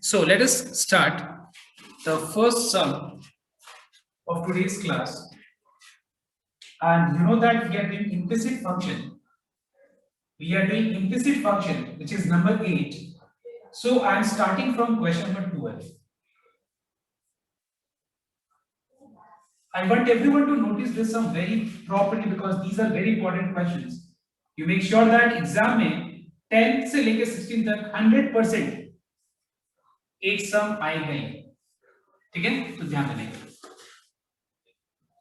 So let us start the first sum of today's class. And you know that we are doing implicit function. We are doing implicit function, which is number 8. So I am starting from question number 12. I want everyone to notice this sum very properly because these are very important questions. You make sure that exam में 10 से लेकर 16 तक 100% एक सम आएगा ही, ठीक है? तो ध्यान देना।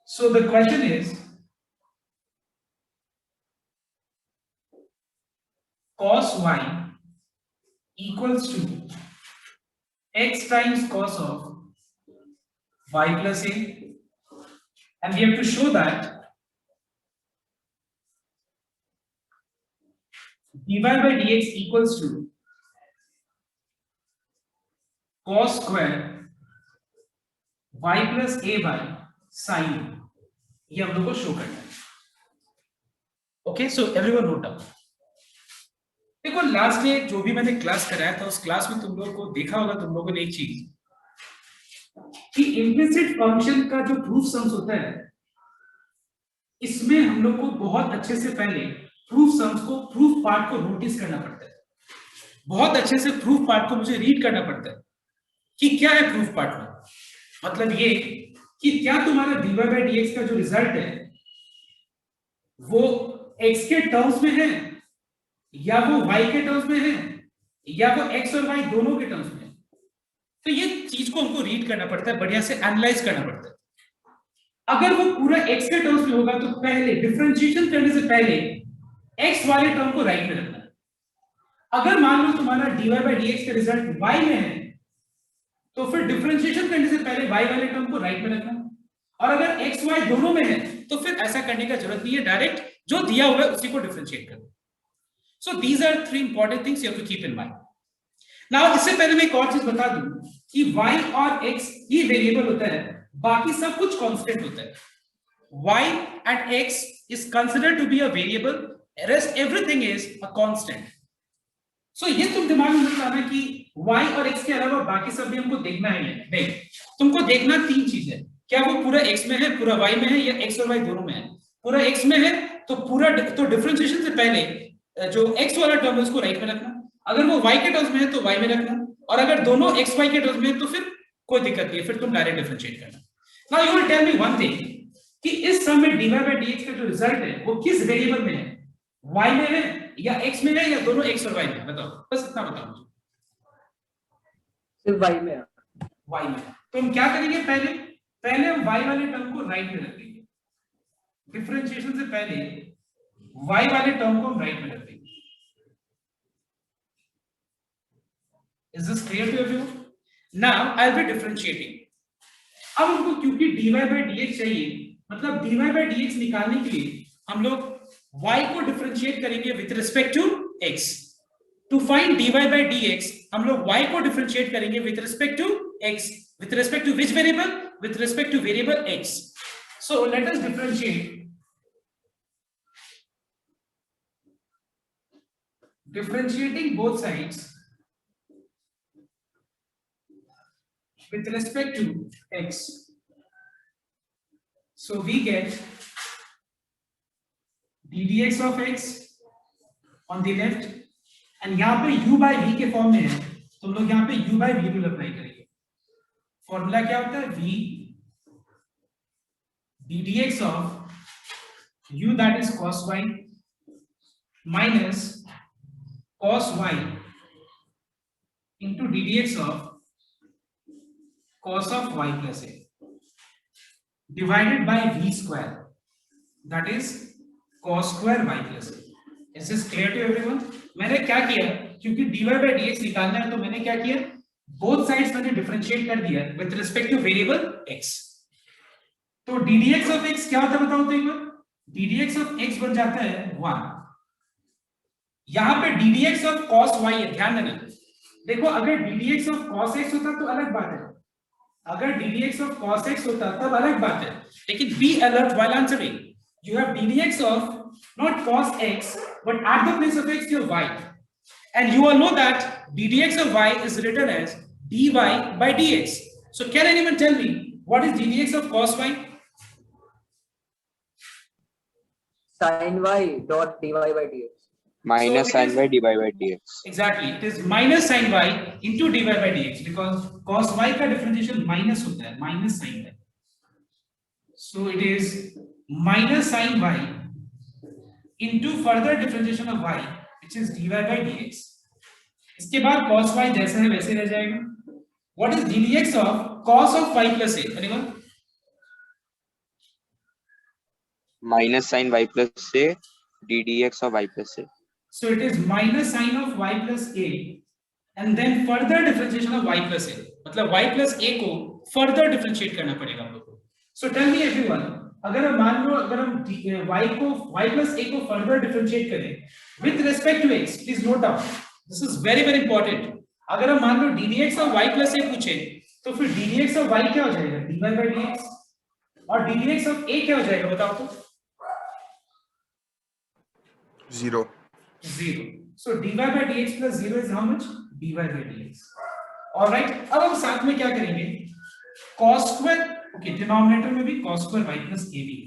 So the question is cos y equals to x times cos of y plus a, and we have to show that dy by dx equals to cos square y plus a by sin. ये हम लोग को show करना है. Okay, so everyone note down. देखो last में जो भी मैंने क्लास कराया था उस क्लास में तुम लोगों को देखा होगा, तुम लोगों ने एक चीज कि इम्प्लिसिट फंक्शन का जो प्रूफ सम्स होता है इसमें हम लोग को बहुत अच्छे से पहले प्रूफ सम्स को, प्रूफ पार्ट को नोटिस करना पड़ता है. बहुत अच्छे से प्रूफ पार्ट को मुझे रीड करना पड़ता है कि क्या है प्रूफ पार्ट में. मतलब ये कि क्या तुम्हारा dy by dx का जो रिजल्ट है वो x के टर्म्स में है या वो y के टर्म्स में है या वो x और y दोनों के टर्म्स में है. तो ये चीज को हमको रीड करना पड़ता है, बढ़िया से एनालाइज करना पड़ता है. अगर वो पूरा x के टर्म्स में होगा तो पहले डिफरेंशिएशन करने से पहले x वाले टर्म को राइट में रखना है. अगर मान लो तुम्हारा dy by dx का रिजल्ट y में है तो फिर डिफरेंशिएशन करने से पहले y वाले टर्म को राइट में रखना. और अगर x y दोनों में है तो फिर ऐसा करने का जरूरत नहीं है, डायरेक्ट जो दिया हुआ है उसी को डिफरेंशिएट करो. So these are 3 important things you have to keep in mind. Now इससे पहले मैं एक और चीज बता दूं कि y और x ही वेरिएबल होता है, बाकी सब कुछ कांस्टेंट होता है. y and x is considered to be a variable, rest everything is a constant. सो ये तुम दिमाग में मत लाना कि y और x के अलावा बाकी सब भी हमको देखना है. नहीं, तुमको देखना 3 चीज है. क्या वो पूरा x में है, पूरा y में है, या x और y दोनों में है. पूरा x में है तो पूरा तो डिफरेंशिएशन से पहले जो x वाला टर्म है उसको राइट में रखना. अगर वो y के टर्म्स में है तो y में रखना. और अगर दोनों x y के टर्म्स में है तो फिर कोई दिक्कत नहीं है, फिर तुम डायरेक्ट डिफरेंशिएट करना. Now you will tell me one thing कि इस सम में dy by dx का जो रिजल्ट है वो किस वेरिएबल में है, y में है या x में है या दोनों x और y में है. बताओ, बस इतना बताओ मुझे. सिर्फ y में है. y में. तो हम क्या करेंगे, पहले हम y वाले टर्म को राइट में रख देंगे. डिफरेंशिएशन से पहले y वाले टर्म को हम राइट में रख देंगे. Is this clear to everyone? Now I'll be differentiating. अब हमको क्योंकि dy by dx चाहिए, मतलब dy by dx निकालने के लिए हम लोग y को डिफरेंशिएट करेंगे with respect to x. To find dy by dx हम लोग y को डिफरेंशिएट करेंगे with respect to x. With respect to which variable? With respect to variable x. So let us differentiate differentiating both sides with respect to x. So we get ddx of x on the left, and यहाँ पे u by v के form में है. तुम लोग यहाँ पे u by v rule apply करेंगे. फॉर्मूला क्या होता है? v ddx of u, that is cos y, minus cos y into ddx of cos of y plus a divided by v square, that is cos square y plus a. Is this clear to everyone? मैंने क्या किया, क्योंकि dy by dx निकालना है तो मैंने क्या किया, बोथ साइड्स मैंने डिफरेंशिएट कर दिया with respect to variable x. तो ddx of x क्या होता है बताओ तो एक बार. ddx of x बन जाता है 1. यहां पे ddx of cos y है, ध्यान देना. देखो अगर ddx of cos x होता तो अलग बात है, अगर ddx of cos x होता तब अलग बात है. लेकिन be alert while answering. You have ddx of not cos x but at the place of x you have y, and you all know that ddx of y is written as dy by dx. So can anyone tell me what is ddx of cos y? Sin y dot dy by dx. Minus So sin y dy by dx. Exactly, it is minus sin y into dy by dx because cos y का differentiation minus होता है, minus sin y. So it is minus sin y into further differentiation of y, which is dy by dx. इसके बाद cos y जैसा है वैसे रह जाएगा. What is ddx of cos of y plus a? Anyone? Minus sin y plus a ddx of y plus a. So it is minus sin of y plus a and then further differentiation of y plus a. मतलब y plus a को further differentiate करना पड़ेगा हम लोग को. So tell me everyone, अगर हम मान लो अगर हम y plus a को further differentiate करें with respect to x, please note down. This is very very important. अगर हम मान लो ddx of y plus a पूछे तो फिर ddx of y क्या हो जाएगा? dy by dx. और ddx of a क्या हो जाएगा बताओ तो? 0. 0. So dy by dx plus 0 is how much? dy by dx. All right. अब हम साथ में क्या करेंगे? Cos square, okay, डिनोमिनेटर में भी cos square y plus a भी.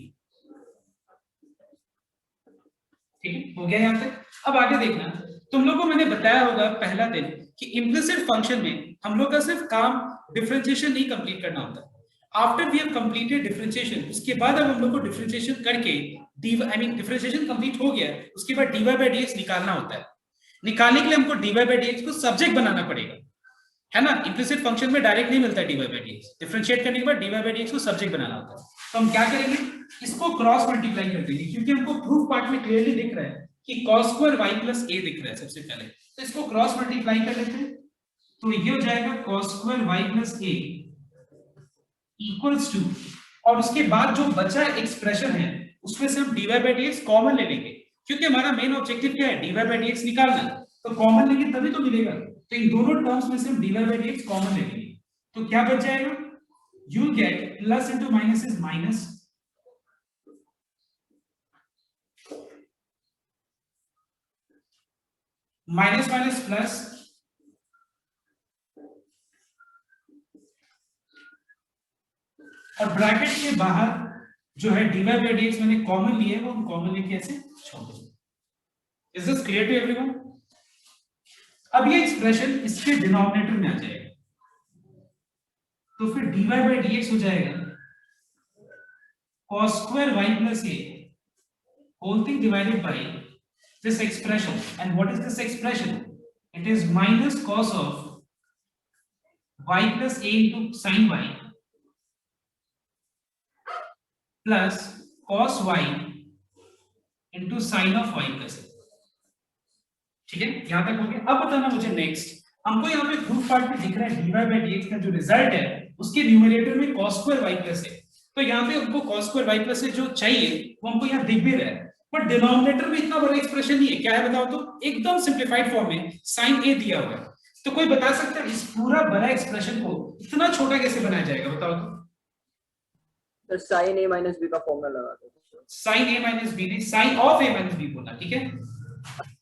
ठीक है, हो गया यहाँ तक. अब आगे देखना, तुम लोगों को मैंने बताया होगा पहला दिन कि इम्प्लिसिट फंक्शन में हम लोग का सिर्फ काम डिफरेंशिएशन नहीं कंप्लीट करना होता. After we have completed differentiation, उसके बाद अब हम लोग को डिफरेंशिएशन करके डिफरेंशिएशन कंप्लीट हो गया, उसके बाद dy by dx निकालना होता है. निकालने के लिए हमको dy by dx को सब्जेक्ट बनाना पड़ेगा, है ना. इम्प्लिसिट फंक्शन में डायरेक्ट नहीं मिलता dy by dx. डिफरेंशिएट करने के बाद dy by dx को सब्जेक्ट बनाना होता है. तो हम क्या करेंगे, इसको क्रॉस मल्टीप्लाई कर देंगे क्योंकि हमको प्रूफ पार्ट में क्लियरली दिख रहा है कि cos square y plus a दिख रहा है सबसे पहले. तो इसको क्रॉस मल्टीप्लाई कर लेते हैं. तो ये हो जाएगा cos square y plus a equals to, और उसके बाद जो बचा एक्सप्रेशन है उसमें से हम dy by dx कॉमन ले लेंगे क्योंकि हमारा मेन ऑब्जेक्टिव क्या है, dy by dx निकालना. तो कॉमन लेंगे तभी तो मिलेगा. तो इन दोनों टर्म्स में से हम dy by dx कॉमन ले लेंगे. तो क्या बच जाएगा, you get plus into minus is minus, minus minus plus, और ब्रैकेट के बाहर जो है dy by dx मैंने कॉमन लिया है वो हम कॉमन लेके ऐसे छोड़ देंगे. Is this clear to everyone? अब ये एक्सप्रेशन इसके डिनोमिनेटर में आ जाएगा तो फिर dy by dx हो जाएगा cos square y plus a whole thing divided by this expression. And what is this expression? It is minus cos of y plus a into sin y plus cos y into sin of y plus a. ठीक है, यहां तक हो गया. अब बताना मुझे next, हमको यहाँ पे प्रूफ पार्ट में दिख रहा है dy by dx का जो रिजल्ट है उसके न्यूमरेटर में cos square y plus a. तो यहाँ पे हमको cos square y plus a जो चाहिए वो हमको यहाँ दिख भी रहा है, पर डिनोमिनेटर में इतना बड़ा एक्सप्रेशन नहीं है. क्या है बताओ तो? एकदम सिंप्लीफाइड फॉर्म में sin a दिया हुआ है. तो कोई बता सकता है इस पूरा बड़ा एक्सप्रेशन को इतना छोटा कैसे बनाया जाएगा बताओ तो? तो sin a minus b का फॉर्मूला लगा दो. sin a minus b नहीं, sin of a minus b बोलना. ठीक है,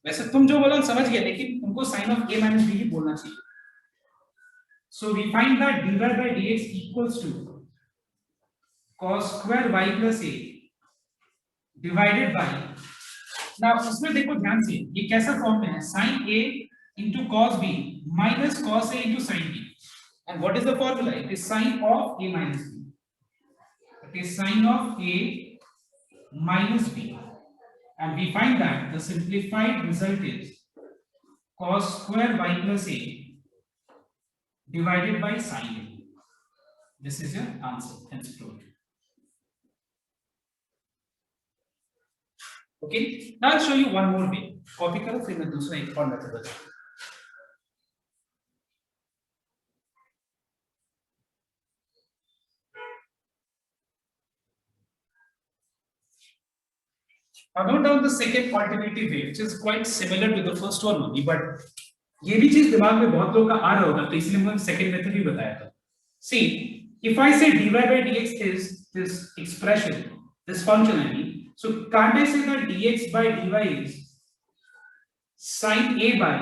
वैसे तुम जो बोला समझ गया, लेकिन तुमको sin of a minus b ही बोलना चाहिए. So we find that dy by dx equals to cos square y plus a divided by, now इसमें देखो ध्यान से ये कैसा फॉर्म में है, sin a into cos b minus cos a into sin b. And what is the formula? It is sin of a minus b. It is sin of a minus b. And we find that the simplified result is cos square y plus a divided by sin a. This is your answer. Hence proved. Okay. Now I'll show you one more way. Copy करो फिर मैं दूसरा एक और method बताऊंगा. Now note down the second alternative way, which is quite similar to the first one only, but ये भी चीज दिमाग में बहुत लोगों का आ रहा होगा, तो इसलिए मैंने सेकंड मेथड भी बताया था. See, if I say dy by dx is this expression, this function I mean, so can't I say that dx by dy is sin a by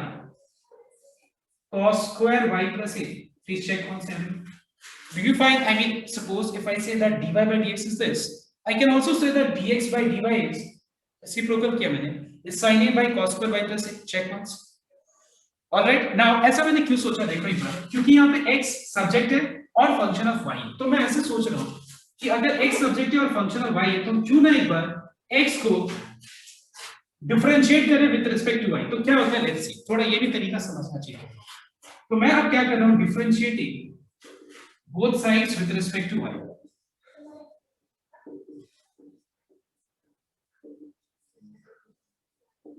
cos square y plus a? Please check once again. Do you find, I mean, suppose if I say that dy by dx is this, I can also say that dx by dy is reciprocal किया मैंने is sin a by cos square y plus a. Check once. Alright, now ऐसा मैंने क्यों सोचा, देखो एक बार, क्योंकि यहाँ पे x सब्जेक्ट है और फंक्शन ऑफ y, तो मैं ऐसे सोच रहा हूँ कि अगर x सब्जेक्ट है और फंक्शन ऑफ y है, तो क्यों ना एक बार x को डिफरेंशिएट करें विद रिस्पेक्ट टू y, तो क्या होता है, लेट्स सी, थोड़ा ये भी तरीका समझना चाहिए। तो मैं अब क्या कर रहा हूँ, differentiating both sides with respect to y.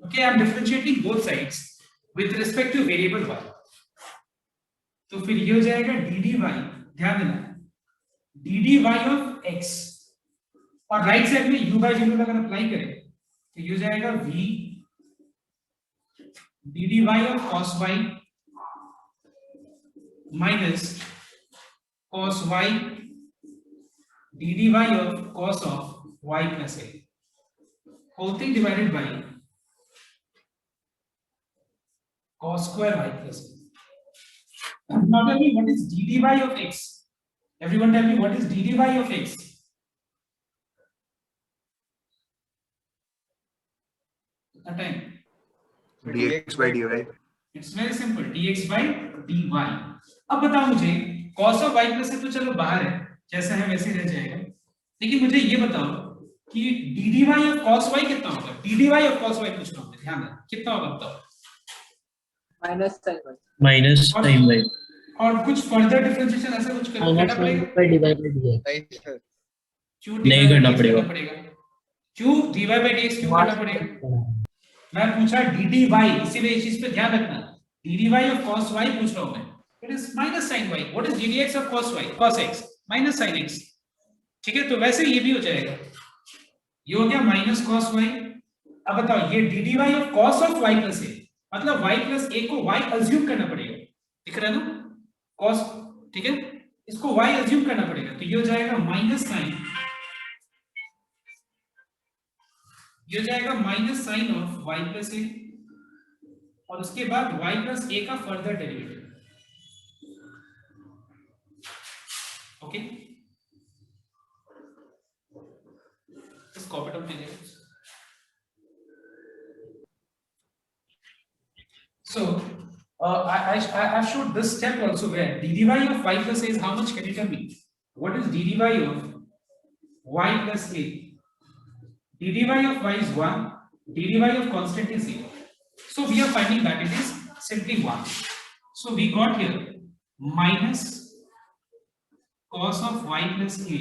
Okay, I'm differentiating both sides with respect to variable y. तो फिर ये हो जाएगा dd y, ध्यान देना, dd y of x, और राइट साइड में u by v अगर अप्लाई करें तो ये हो जाएगा v dd y of cos y minus cos y dd y of cos of y plus a, whole thing divided by cos square y plus a. Now tell me what is dd y of x? Everyone tell me what is dd y of x? At time dx by dy. it's very simple, dx by dy. अब बताओ मुझे cos of y plus a तो चलो बाहर है, जैसा है वैसे रह जाएगा, लेकिन मुझे ये बताओ कि dd y of cos y कितना होगा, dd y of cos y पूछ रहा हूं मैं, ध्यान देना, कितना होगा बताओ, minus sin y. Minus sine y और कुछ फर्दर डिफरेंशिएशन ऐसा कुछ करना पड़ेगा, by dy by dx नहीं सर, क्यों नहीं करना पड़ेगा। क्यों dy by dx क्यों करना पड़ेगा, मैं पूछा dd y, इसीलिए इस चीज पे ध्यान रखना, dd y of cos y पूछ रहा हूं मैं, it is minus sin y. What is ddx of cos y? Cos x minus sin x. ठीक है, तो वैसे ये भी हो जाएगा, ये हो गया minus cos y. अब बताओ ये dd y of cos of y plus a, मतलब y plus a को y assume करना पड़ेगा, दिख रहा है ना, cos, ठीक है, इसको y assume करना पड़ेगा, तो ये हो जाएगा minus sin, ये हो जाएगा minus sin of y plus a, और उसके बाद y plus a का further derivative. Okay, just copy it out here. So I showed this step also where dd y of y plus a is how much, can you tell me? What is dd y of y plus a? dd y of y is 1, dd y of constant is 0. So we are finding that it is simply 1. So we got here minus cos of y plus a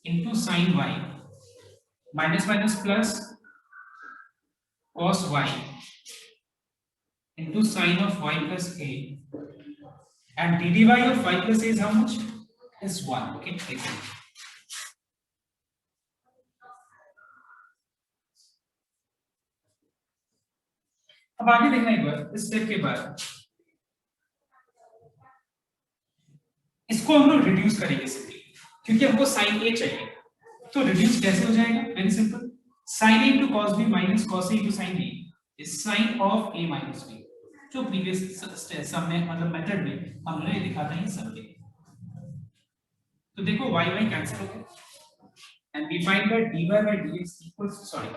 into sin y, minus minus plus cos y into sin of y plus a, and dd y of y plus a is how much? Is 1. Okay, take it. अब आगे देखना एक बार, इस step के बाद इसको हम लोग रिड्यूस करेंगे सिंपली, क्योंकि हमको sin a चाहिए, तो रिड्यूस कैसे हो जाएगा, very simple, sin a into cos b minus cos a into sin b is sin of a minus b, जो प्रीवियस सम में मतलब मेथड में हमने लिखा था ये सब के, तो देखो y y कैंसिल हो गया and we find that dy by dx equals, sorry,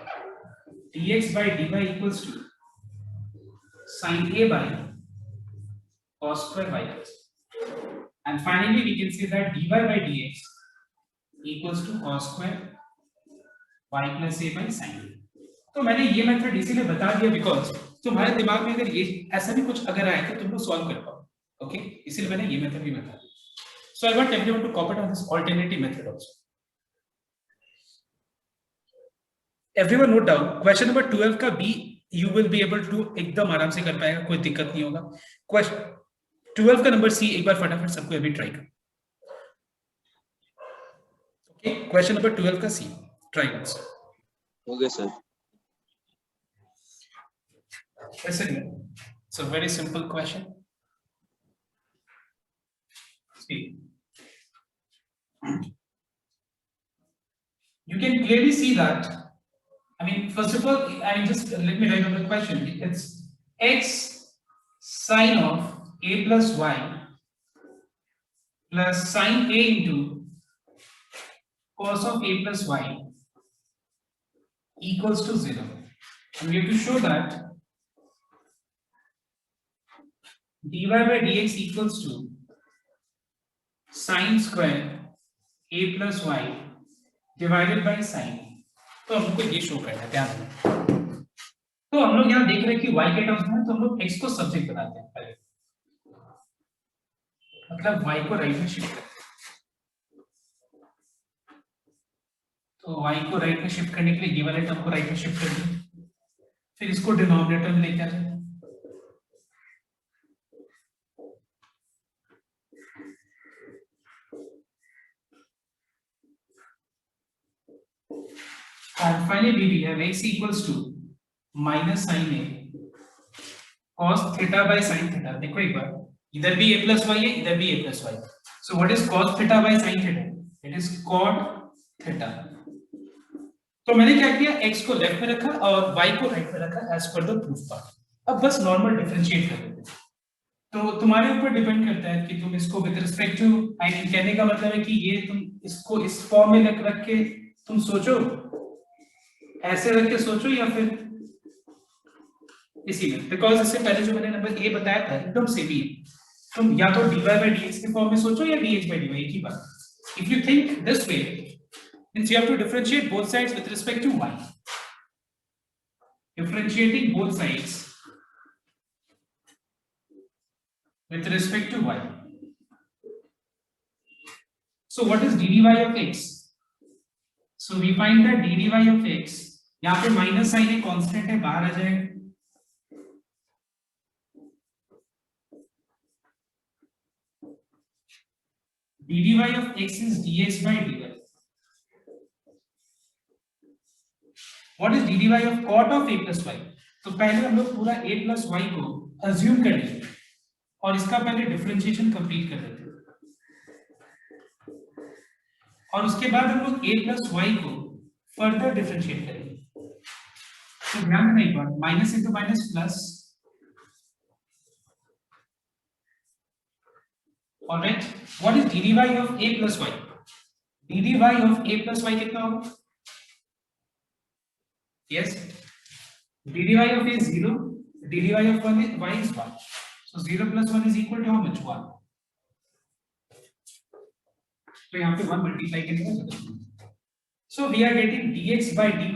dx by dy equals to sin a by cos square y plus, and finally we can say that dy by dx equals to cos square y plus a by sin a. तो मैंने ये method इसीलिए बता दिया because तुम्हारे दिमाग में अगर ये ऐसा भी कुछ अगर आए तो तुम लोग सॉल्व कर पाओ, ओके, इसीलिए मैंने ये मेथड भी बता दिया. So I want everyone to copy on this alternative method also. Everyone note down question number 12 का B you will be able to एकदम आराम से कर पाएगा, कोई दिक्कत नहीं होगा. क्वेश्चन 12 का नंबर सी एक बार फटाफट सबको अभी ट्राई करो. ओके, क्वेश्चन नंबर 12 का C try once. Okay sir. Listen, it's a very simple question. See, you can clearly see that. I mean, first of all, I mean, just let me write down the question. It's x sine of a plus y plus sin a into cos of a plus y equals to 0. And we have to show that dy by dx equals to sin square a plus y divided by sin. तो हमको ये show करना है, ध्यान देना। तो हम लोग यहाँ देख रहे हैं कि y के टर्म्स में, तो हम लोग x को सब्जेक्ट बनाते हैं पहले, मतलब y को राइट में शिफ्ट करते हैं। तो y को राइट में शिफ्ट करने के लिए ये वाले टर्म को राइट में शिफ्ट कर दें, फिर इसको डिनोमिनेटर में लेके आ जाए। And finally we have x equals to minus sin a cos theta by sin theta। देखो एक बार, इधर भी a plus y है, इधर भी a plus y। So what is cos theta by sin theta? It is cot theta। तो मैंने क्या किया, x को लेफ्ट में रखा और y को राइट में रखा as per the proof part। अब बस नॉर्मल डिफरेंशिएट कर देते हैं। तो तुम्हारे ऊपर डिपेंड करता है कि तुम इसको with respect to, I mean कहने का मतलब है कि ये तुम इसको इस फॉर्म में रख के तुम सोचो, ऐसे रख के सोचो, या फिर इसी में, बिकॉज इससे पहले जो मैंने नंबर ए बताया था एकदम सेम ही है। तुम या तो dy by dx के फॉर्म में सोचो या dx by dy, एक ही बात। If you think this way means you have to differentiate both sides with respect to y। Differentiating both sides with respect to y. So what is dy of x? So we find that dy of x, यहाँ पे minus sign है, constant है, बाहर आ जाएगा। dy of x is dx by dy. What is dy of cot of a plus y? तो पहले हम लोग पूरा a plus y को अज्यूम कर लेंगे और इसका पहले डिफरेंशिएशन कंप्लीट कर लेते हैं, और उसके बाद हम लोग a plus y को फर्दर डिफरेंशिएट करेंगे। तो ध्यान देना एक बात, minus into minus plus, alright. What is dy of a plus y? dy of a plus y कितना होगा? Yes, dy of a is 0, dy of y is 1। So 0 plus 1 is equal to how much? 1। तो यहाँ पे 1 multiply करेंगे, so we are getting dx by dy।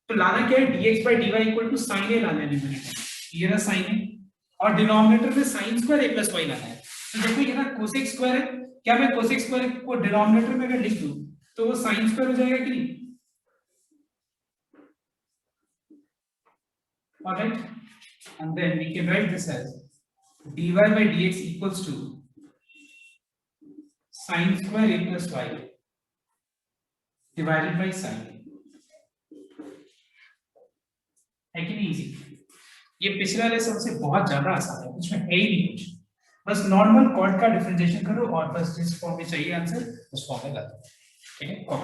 तो लाना क्या है, dx by dy equal to sin a लाना है न्यूमरेटर, ये रहा sin a, और डिनोमिनेटर में sin square a plus y लाना है। तो देखो ये ना cosec स्क्वायर है, क्या मैं cosec स्क्वायर को डिनोमिनेटर में अगर लिख दूं तो वो sin स्क्वायर हो जाएगा कि नहीं? Alright, and then we can write this as dy by dx equals to sin square a plus y divided by sin। है कि नहीं इजी? ये पिछले वाले सबसे बहुत ज्यादा आसान है, कुछ में है ही नहीं कुछ, बस नॉर्मल कॉट का डिफरेंशिएशन करो और बस जिस फॉर्म में चाहिए आंसर उस फॉर्म में ला दो। ठीक है, कॉट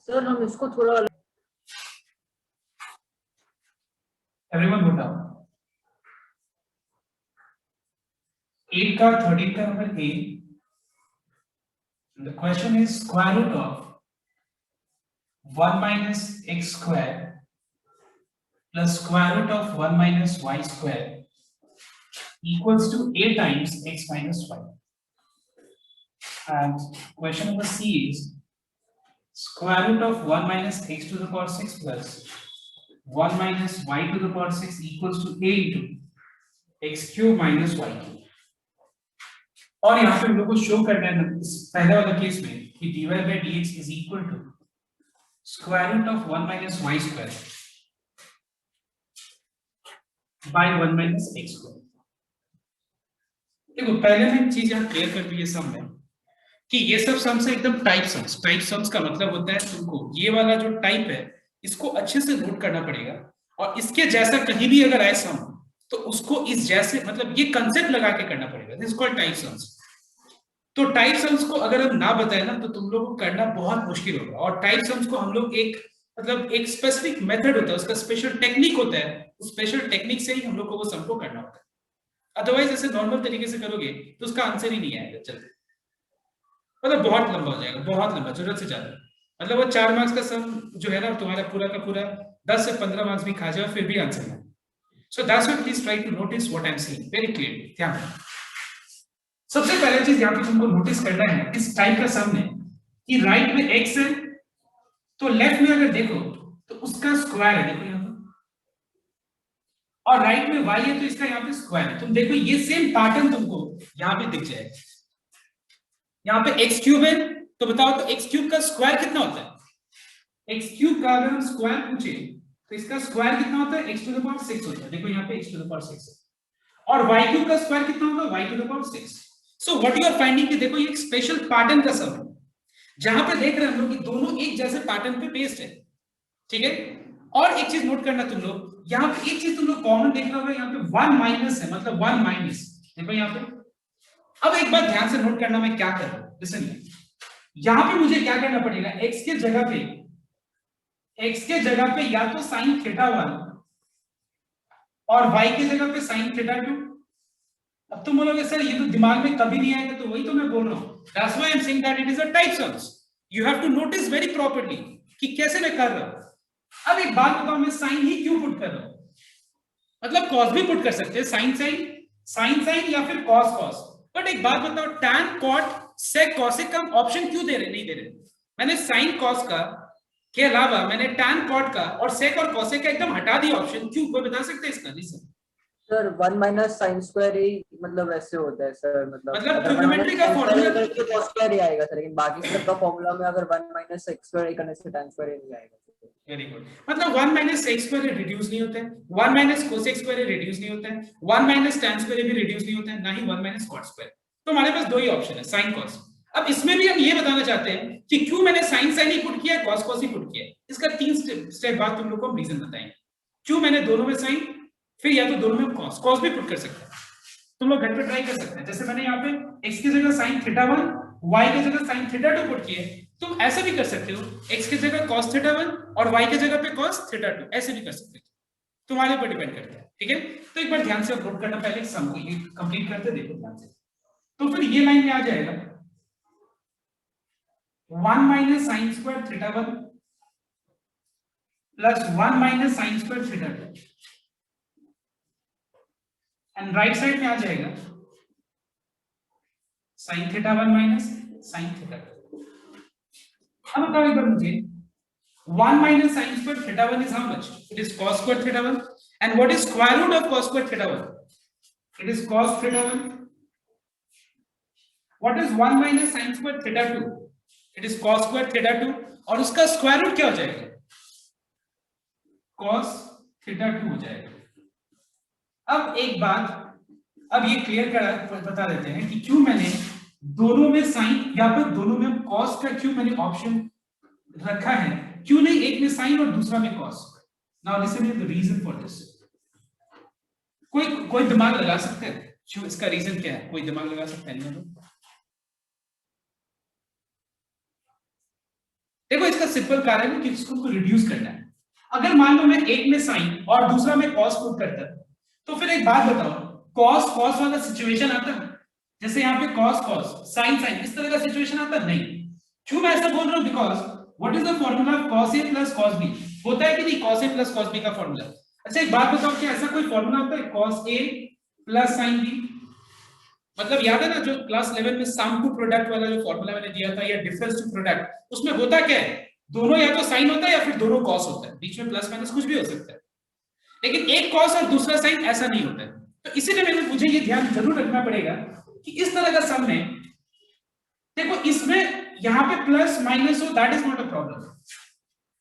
सर हम इसको थोड़ा everyone note down 8 का 13 का number A। The question is square root of 1 minus x square plus square root of 1 minus y square equals to a times x minus y। And question number C is square root of 1 minus x to the power 6 plus 1 minus y to the power 6 equals to a into x cube minus y cube। और यहाँ पे हम लोग को show करना है इस पहले वाले केस में कि dy by dx is equal to square root of 1 minus y square by 1 minus x square। देखो पहले मैं एक चीज यहाँ क्लियर कर दूं ये सम में कि ये सब सम्स है एकदम टाइप सम्स। टाइप सम्स का मतलब होता है तुमको ये वाला जो टाइप है इसको अच्छे से नोट करना पड़ेगा, और इसके जैसा कहीं भी अगर आए सम तो उसको इस जैसे मतलब ये कंसेप्ट लगा के करना पड़ेगा। This is called type sums. तो टाइप सम्स को अगर हम ना बताए ना तो तुम लोगों को करना बहुत मुश्किल होगा, और टाइप सम्स को हम लोग एक मतलब एक स्पेसिफिक मेथड होता है, उसका स्पेशल टेक्निक होता है, उस स्पेशल टेक्निक से ही हम लोग को वो सम को करना होता है। अदरवाइज ऐसे नॉर्मल तरीके से करोगे तो उसका आंसर ही नहीं आएगा जल्दी, मतलब बहुत लंबा हो जाएगा, बहुत लंबा, जरूरत से ज्यादा। मतलब वो 4 मार्क्स का सम जो है ना तुम्हारा पूरा का पूरा 10 से 15 मार्क्स भी खा जाओ फिर भी आंसर ना। So that's why please try to notice what I am saying very clearly. ध्यान रखो, सबसे पहला चीज यहाँ पे तुमको नोटिस करना है इस टाइप का सम में कि राइट में x है तो लेफ्ट में अगर देखो तो उसका स्क्वायर है, देखो यहाँ पे, और राइट में y है तो इसका यहाँ पे स्क्वायर है। तुम देखो ये सेम पैटर्न तुमको यहाँ पे दिख जाएगा। यहाँ पे x क्यूब है तो बताओ तो x क्यूब का स्क्वायर कितना होता है? x क्यूब का अगर हम स्क्वायर पूछे तो इसका स्क्वायर कितना होता है? x टू द पावर 6 होता है। देखो यहाँ पे x टू द पावर 6 है। और y क्यूब का स्क्वायर कितना होगा? y to the power 6। So what you are finding कि देखो ये एक स्पेशल पैटर्न का सम है जहां पे देख रहे हैं हम लोग कि दोनों एक जैसे पैटर्न पे बेस्ड है, ठीक है। और एक चीज नोट करना तुम लोग, यहाँ पे एक चीज तुम लोग कॉमन देख रहे होगा, यहाँ पे 1 माइनस है, मतलब 1 माइनस, देखो यहाँ पे। अब एक बात ध्यान से नोट करना, मैं क्या कर रहा हूं, लिसन, यहाँ पे मुझे क्या करना पड़ेगा, x के जगह पे या तो साइन थीटा 1 और y के जगह पे साइन थीटा 2। अब तुम बोलोगे सर ये तो दिमाग में कभी नहीं आएगा, तो वही तो मैं बोल रहा हूं, that's why I'm saying that it is a type sums. You have to notice very properly कि कैसे मैं कर रहा हूं। अब एक बात बताओ, मैं साइन ही क्यों पुट कर रहा हूं? मतलब कॉस भी पुट कर सकते हैं, साइन या फिर कॉस। बट एक बात बताओ, tan कॉट सेक कॉसेक का ऑप्शन क्यों दे रहे नहीं दे रहे? मैंने साइन कॉस का के अलावा मैंने tan कॉट का और सेक और कॉसेक का एकदम हटा दिया ऑप्शन, क्यों? कोई बता सकते हैं इसका reason? Sir 1 minus sine square ही मतलब ऐसे होता है सर, मतलब ट्रिग्नोमेट्री का फार्मूला तो cos स्क्वायर ही आएगा सर, लेकिन बाकी सब का फार्मूला में अगर 1 माइनस x स्क्वायर करने से tan स्क्वायर ही नहीं आएगा। वेरी गुड, मतलब 1 माइनस सेक स्क्वायर रिड्यूस नहीं होता है, 1 माइनस कोसेक स्क्वायर रिड्यूस नहीं होता है, 1 माइनस tan स्क्वायर भी रिड्यूस नहीं होता है, ना ही 1 माइनस cot स्क्वायर। तो हमारे पास दो ही ऑप्शन है, साइन कॉस। अब इसमें भी हम ये बताना चाहते हैं कि क्यों मैंने साइन ही पुट किया है, कॉस ही पुट किया है। इसका 3 स्टेप बाद तुम लोग को हम रीजन बताएंगे क्यों मैंने दोनों में साइन, फिर या तो दोनों में कॉस भी पुट कर सकते हैं। तुम लोग घर पे ट्राई कर सकते हैं, जैसे मैंने यहाँ पे x की जगह साइन थीटा 1, y की जगह साइन थीटा 2 पुट किए, तुम ऐसा भी कर सकते हो, x की जगह cos थीटा 1 और y की जगह पे cos थीटा 2, ऐसे भी कर सकते हो, तुम्हारे ऊपर डिपेंड करता है, ठीक है। तो एक बार ध्यान से नोट करना, पहले सम को कंप्लीट करते देखो ध्यान से। तो फिर ये लाइन में आ जाएगा 1 minus sine square theta 1 plus 1 minus sine square theta 2, and right side में आ जाएगा sine theta 1 minus sine theta 2। अब बताओ एक बार मुझे, 1 minus sine square theta 1 is how much? It is cos square theta 1. And what is square root of cos square theta 1? It is cos theta 1. What is 1 minus sin square theta 2? It is cos square theta 2. और उसका square root क्या हो जाएगा? cos theta 2 हो जाएगा। अब एक बात, अब ये क्लियर कर बता देते हैं कि क्यों मैंने दोनों में साइन या फिर दोनों में कॉस का क्यों मैंने ऑप्शन रखा है, क्यों नहीं एक में साइन और दूसरा में cos. Now listen to the reason for this. कोई दिमाग लगा सकते हैं क्यों इसका रीजन क्या है? कोई दिमाग लगा सकता है? नहीं, देखो इसका सिंपल कारण है कि इसको रिड्यूस करना है। अगर मान लो मैं एक में साइन और दूसरा में कॉस पुट करता तो फिर एक बात बताओ, कॉस वाला सिचुएशन आता है, जैसे यहाँ पे कॉस साइन इस तरह का सिचुएशन आता नहीं। क्यों मैं ऐसा बोल रहा हूँ? Because what is the formula of cos a plus cos b? होता है कि नहीं cos a plus cos b का फॉर्मूला? अच्छा एक बात बताओ, क्या ऐसा कोई फॉर्मूला होता है cos a plus sin b? मतलब याद है ना जो क्लास 11 में सम टू प्रोडक्ट वाला जो फॉर्मूला मैंने दिया था, या डिफरेंस टू प्रोडक्ट, उसमें होता क्या है? दोनों या तो साइन होता है या फिर दोनों कॉस होता है, बीच में प्लस माइनस कुछ भी हो सकता है, लेकिन एक कॉस और दूसरा साइन ऐसा नहीं होता है। तो इसीलिए मुझे ये ध्यान जरूर रखना पड़ेगा कि इस तरह का सम में देखो इसमें यहाँ पे प्लस माइनस हो, that is not a problem.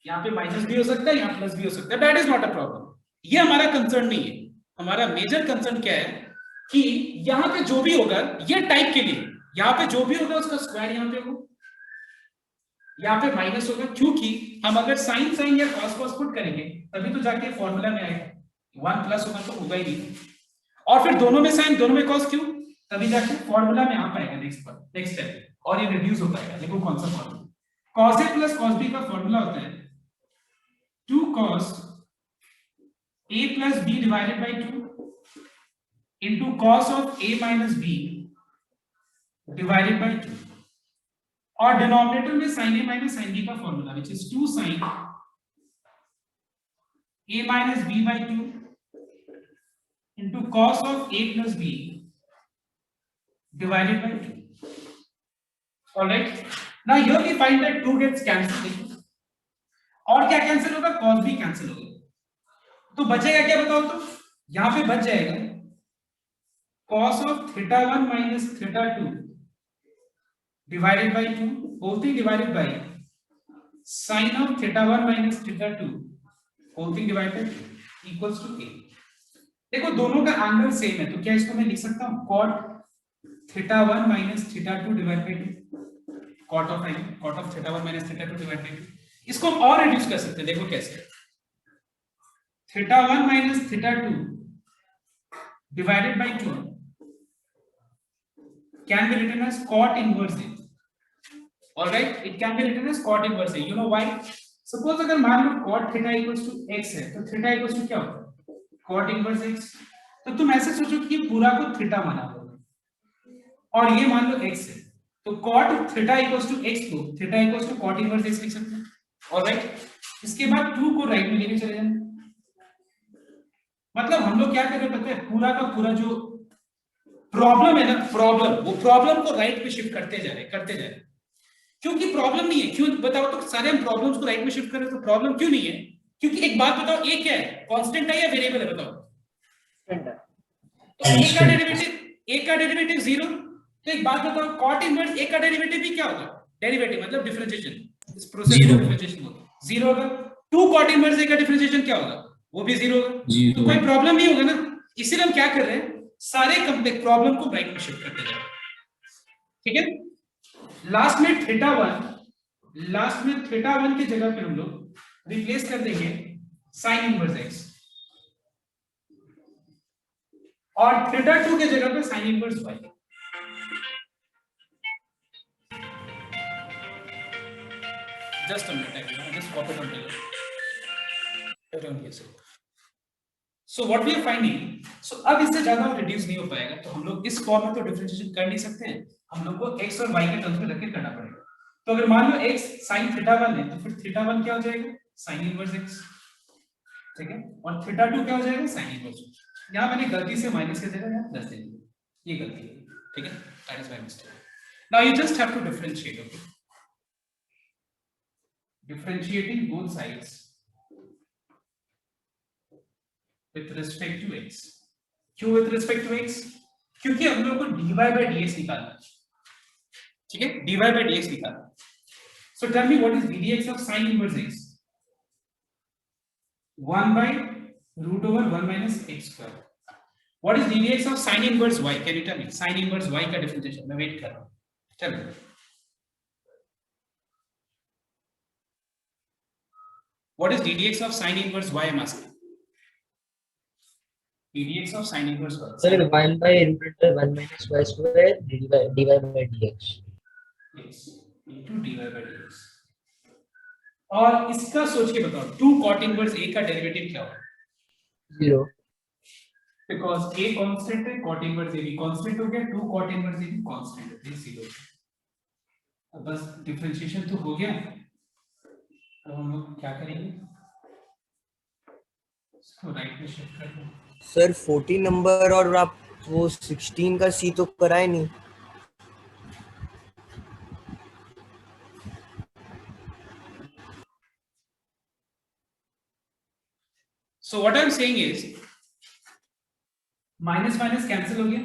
यहाँ पे माइनस भी हो सकता है, यहाँ प्लस भी हो सकता है, that is not a problem. ये हमारा कंसर्न नहीं है। हमारा मेजर कंसर्न क्या है कि यहाँ पे जो भी होगा ये टाइप के लिए, यहाँ पे जो भी होगा उसका स्क्वायर यहाँ पे होगा, यहाँ पे माइनस होगा, क्योंकि हम अगर साइन या कॉस पुट करेंगे तभी तो जाके फॉर्मूला में आएगा। 1 प्लस होगा तो होगा ही नहीं, और फिर दोनों में साइन दोनों में कॉस, क्यों? तभी जाके फॉर्मूला में आ पाएगा नेक्स्ट स्टेप, और ये रिड्यूस हो पाएगा। देखो कौन सा formula, cos a plus cos b का फॉर्मूला होता है 2 cos a plus b divided by 2 into cos of a minus b divided by 2, और डिनोमिनेटर में sin a minus sin b का formula which is 2 sin a minus b by 2 into cos of a plus b divided by 2. All right. Now here we find that 2 gets cancelled. और क्या cancel होगा? cos b cancel होगा. तो बचेगा क्या बताओ? तो यहां पे बच जाएगा cos of theta 1 minus theta 2 divided by 2 whole thing divided by sin of theta 1 minus theta 2 whole thing divided by 2 equals to a. देखो दोनों का एंगल सेम है, तो क्या इसको मैं लिख सकता हूं cot theta 1 minus theta 2 divided by 2, cot of theta 1 minus theta 2 divided by 2. इसको हम और रिड्यूस कर सकते हैं, देखो कैसे. theta 1 minus theta 2 divided by 2 can be written as cot inverse a. All right, it can be written as cot inverse a. You know why? Suppose अगर मान लो cot theta equals to x है, तो theta equals to क्या होता है? Cot inverse x. तो तुम ऐसे सोचो कि पूरा को थीटा बना लो और ये मान लो x है, तो cot theta equals to x को theta equals to cot inverse x लिख सकते हैं. ऑलराइट, इसके बाद 2 को राइट में लेके चले जाना. मतलब हम लोग क्या कर रहे हैं पता है? पूरा का पूरा जो प्रॉब्लम है ना, वो प्रॉब्लम को राइट पे शिफ्ट करते जा रहे हैं. क्योंकि प्रॉब्लम नहीं है. क्यों बताओ? तो सारे हम प्रॉब्लम्स को राइट में शिफ्ट कर रहे हैं, तो प्रॉब्लम क्यों नहीं है? क्योंकि एक बात बताओ, a क्या है? कांस्टेंट है या वेरिएबल है? बताओ. तो a का डेरिवेटिव 0. तो एक बात बताओ, cot इनवर्स a का डेरिवेटिव भी क्या होगा? डेरिवेटिव मतलब डिफरेंशिएशन. इस प्रोसेस में डिफरेंशिएशन होगा 0 होगा. 2 cot इनवर्स a का डिफरेंशिएशन क्या होगा? वो भी 0 होगा. तो कोई प्रॉब्लम नहीं होगा ना. इसीलिए हम क्या कर रहे हैं? सारे कंप्लेक्स प्रॉब्लम को राइट में शिफ्ट करते जा रहे हैं. ठीक है. लास्ट में थीटा 1 की जगह पे हम लोग रिप्लेस कर देंगे sin इनवर्स x, और थीटा 2 के जगह पे sin inverse y. Just a minute, I just copy it on here. So what we are finding, so अब इससे ज्यादा रिड्यूस नहीं हो पाएगा, तो हम लोग इस फॉर्म में तो डिफरेंशिएशन कर नहीं सकते हैं. हम लोग को x और y के टर्म्स में रख के करना पड़ेगा. तो अगर मान लो x sin थीटा 1 है, तो फिर थीटा 1 क्या हो जाएगा? sin inverse x. ठीक है. और थीटा 2 क्या हो जाएगा? sin inverse. यहां मैंने गलती से माइनस की जगह यहां प्लस दे दिया, ये गलती है. ठीक है, that is my mistake. Now you just have to differentiate. Okay, differentiating both sides with respect to x. क्यों with respect to x? क्योंकि हम लोग को dy by dx निकालना है. ठीक है, dy by dx निकालना. So tell me what is ddx of sin inverse x? 1 by root over 1 minus x square. What is ddx of sin inverse y? Can you tell me? Sin inverse y का differentiation. मैं wait कर रहा हूँ. चलो. What is ddx of sin inverse y? I'm asking. ddx of sin inverse y. Sir, 1 by root over 1 minus y square dy by dx. Yes, into dy by dx. और इसका सोच के बताओ, 2 cot inverse a का derivative क्या होगा? 0. Because a constant है, cot inverse a भी कांस्टेंट हो गया, 2 cot inverse a भी कांस्टेंट है, 0. अब बस डिफरेंशिएशन तो हो गया. तो हम लोग क्या करेंगे? इसको राइट में शिफ्ट कर दें. सर 14 नंबर और आप वो 16 का सी तो कराए नहीं. So what I'm saying is minus minus cancel हो गया,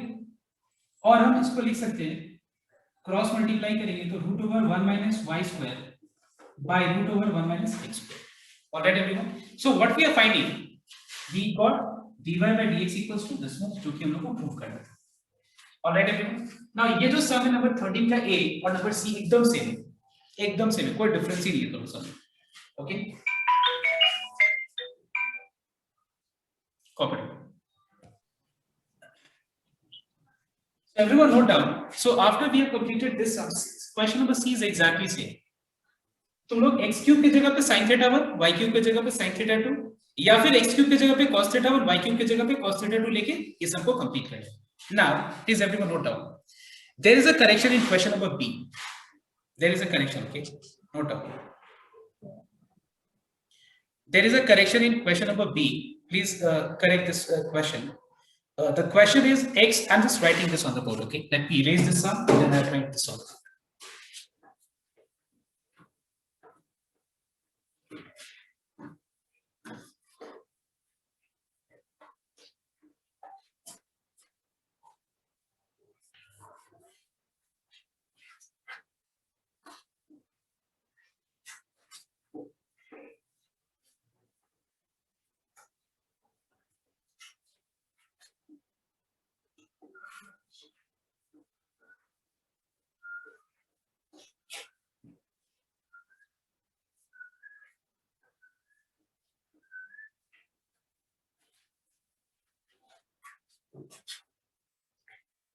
और हम इसको लिख सकते हैं, क्रॉस मल्टीप्लाई करेंगे तो root over 1 minus y square by root over 1 minus x square. All right, everyone. So what we are finding, we got dy by dx equals to this much, जो कि हम लोग को प्रूव करना था. All right, everyone. Now ये जो सम है नंबर 13 का a और नंबर c एकदम सेम है, कोई डिफरेंस ही नहीं है दोनों sum. Okay, copy. So everyone note down. So after we have completed this sum, question number c is exactly same. तुम लोग x क्यूब की जगह पे sin थीटा 1, y क्यूब की जगह पे sin थीटा 2, या फिर x क्यूब की जगह पे cos थीटा और y क्यूब की जगह पे cos थीटा 2 लेके ये सबको कंप्लीट करें. Now please everyone note down. There is a correction in question number B. There is a correction, okay? Note down. There is a correction in question number B. Please correct this question. The question is x. I'm just writing this on the board, okay? Let me erase this sum and then I'll write this on the board.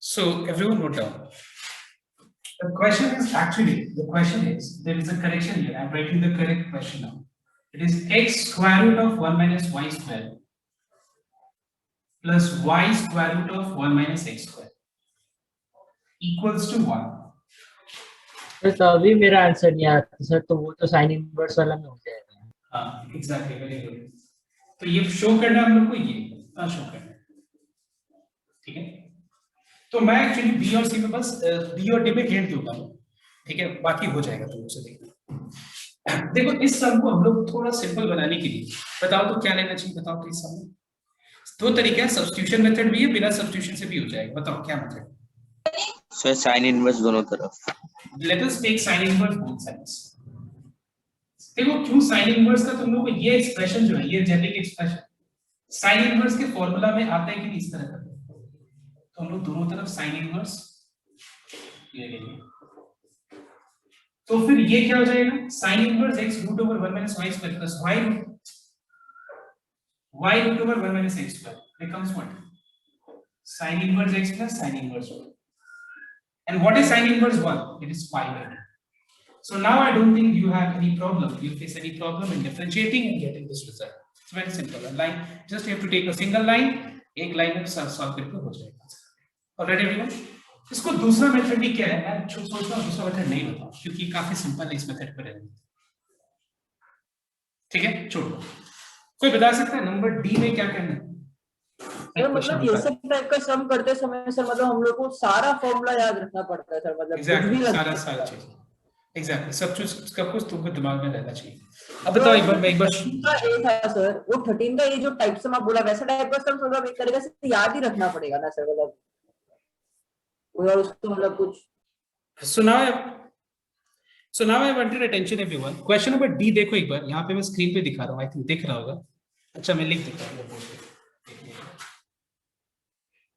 So everyone note down. The question is there is a correction here. I'm writing the correct question now. It is x square root of 1 minus y square plus y square root of 1 minus x square equals to 1. तो अभी मेरा answer नहीं आता sir, तो वो तो sine inverse वाला में हो जाएगा. हाँ एग्जैक्टली, वेरी गुड. तो ये शो करना हम लोग को, ये शो करना है, ठीक है. तो मैं एक्चुअली बी और सी में बस बी और डी में हिंट दूंगा, ठीक है, बाकी हो जाएगा तुम से. देखो इस सम को हम लोग थोड़ा सिंपल बनाने के लिए बताओ तो क्या लेना चाहिए, बताओ. तो इस सम में दो तरीके हैं, सब्स्टिट्यूशन मेथड भी है, बिना सब्स्टिट्यूशन से भी हो जाएगा. बताओ क्या मेथड? सर साइन इनवर्स दोनों तरफ. Let us take sine inverse both sides. देखो क्यों साइन इनवर्स का तुम लोग को ये एक्सप्रेशन जो है, ये जेनेरिक एक्सप्रेशन साइन इनवर्स के फॉर्मूला में आता है कि नहीं इस तरह का. तो हम लोग दोनों तरफ साइन इनवर्स ले लेंगे. तो फिर ये क्या हो जाएगा, sine inverse x root over 1 minus y square plus y root over 1 minus x square becomes what? Sin inverse x plus sin inverse y. And what is sin inverse 1? It is pi by 2. So now I don't think you have any problem, you face any problem in differentiating and getting this result. It's very simple. A line, just you have to take a single line, एक line में solve करके हो जाएगा. Already everyone, इसको दूसरा method भी क्या है, मैं सोच रहा हूं दूसरा मेथड नहीं बताऊं क्योंकि काफी सिंपल है इस मेथड पर रहने. ठीक है, छोड़ो. कोई बता सकता है नंबर डी में क्या करना है? मतलब ये सब टाइप का सम करते समय सर मतलब हम लोग को सारा फॉर्मूला याद रखना पड़ता है सर, मतलब एग्जैक्टली सारा चीज एग्जैक्टली सब कुछ तुमको दिमाग में रहना चाहिए. अब बताओ एक बार, ए था सर, वो 13 का ये जो टाइप सम आप बोला वैसा टाइप का सम मतलब एक तरीके से याद ही रखना पड़ेगा ना सर, मतलब और उसको मतलब कुछ. So now I wanted attention everyone. Question number D देखो एक बार, यहाँ पे मैं स्क्रीन पे दिखा रहा हूँ, आई थिंक दिख रहा होगा. अच्छा मैं लिख देता हूँ.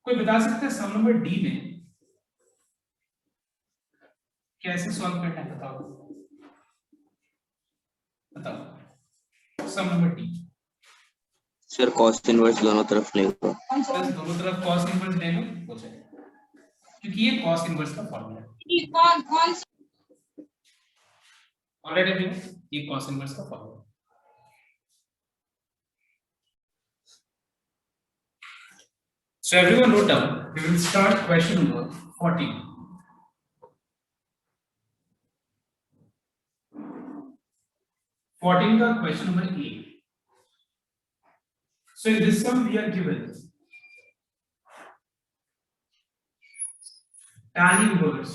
कोई बता सकता है सम नंबर डी में कैसे सॉल्व करना है? बताओ sum number D. Sir cos inverse दोनों तरफ ले लो. दोनों तरफ cos इनवर्स ले लो, हो जाएगा क्योंकि ये cos इनवर्स का फॉर्मूला है. ऑलरेडी ये cos इनवर्स का formula. So everyone note down. We will start question number 14. का question number A. So in this sum we are given tan inverse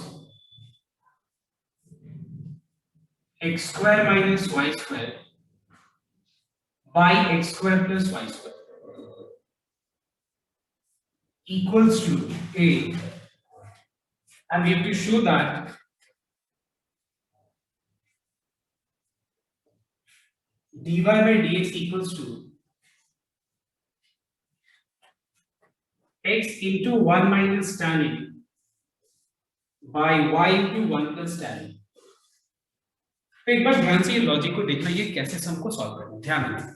x square minus y square by x square plus y square equals to A, and we have to show that dy by dx equals to x into 1 minus tan A by y into 1 plus tan A. तो एक बार ध्यान से ये logic को देखना, ये कैसे सम को सॉल्व करना, ध्यान देना.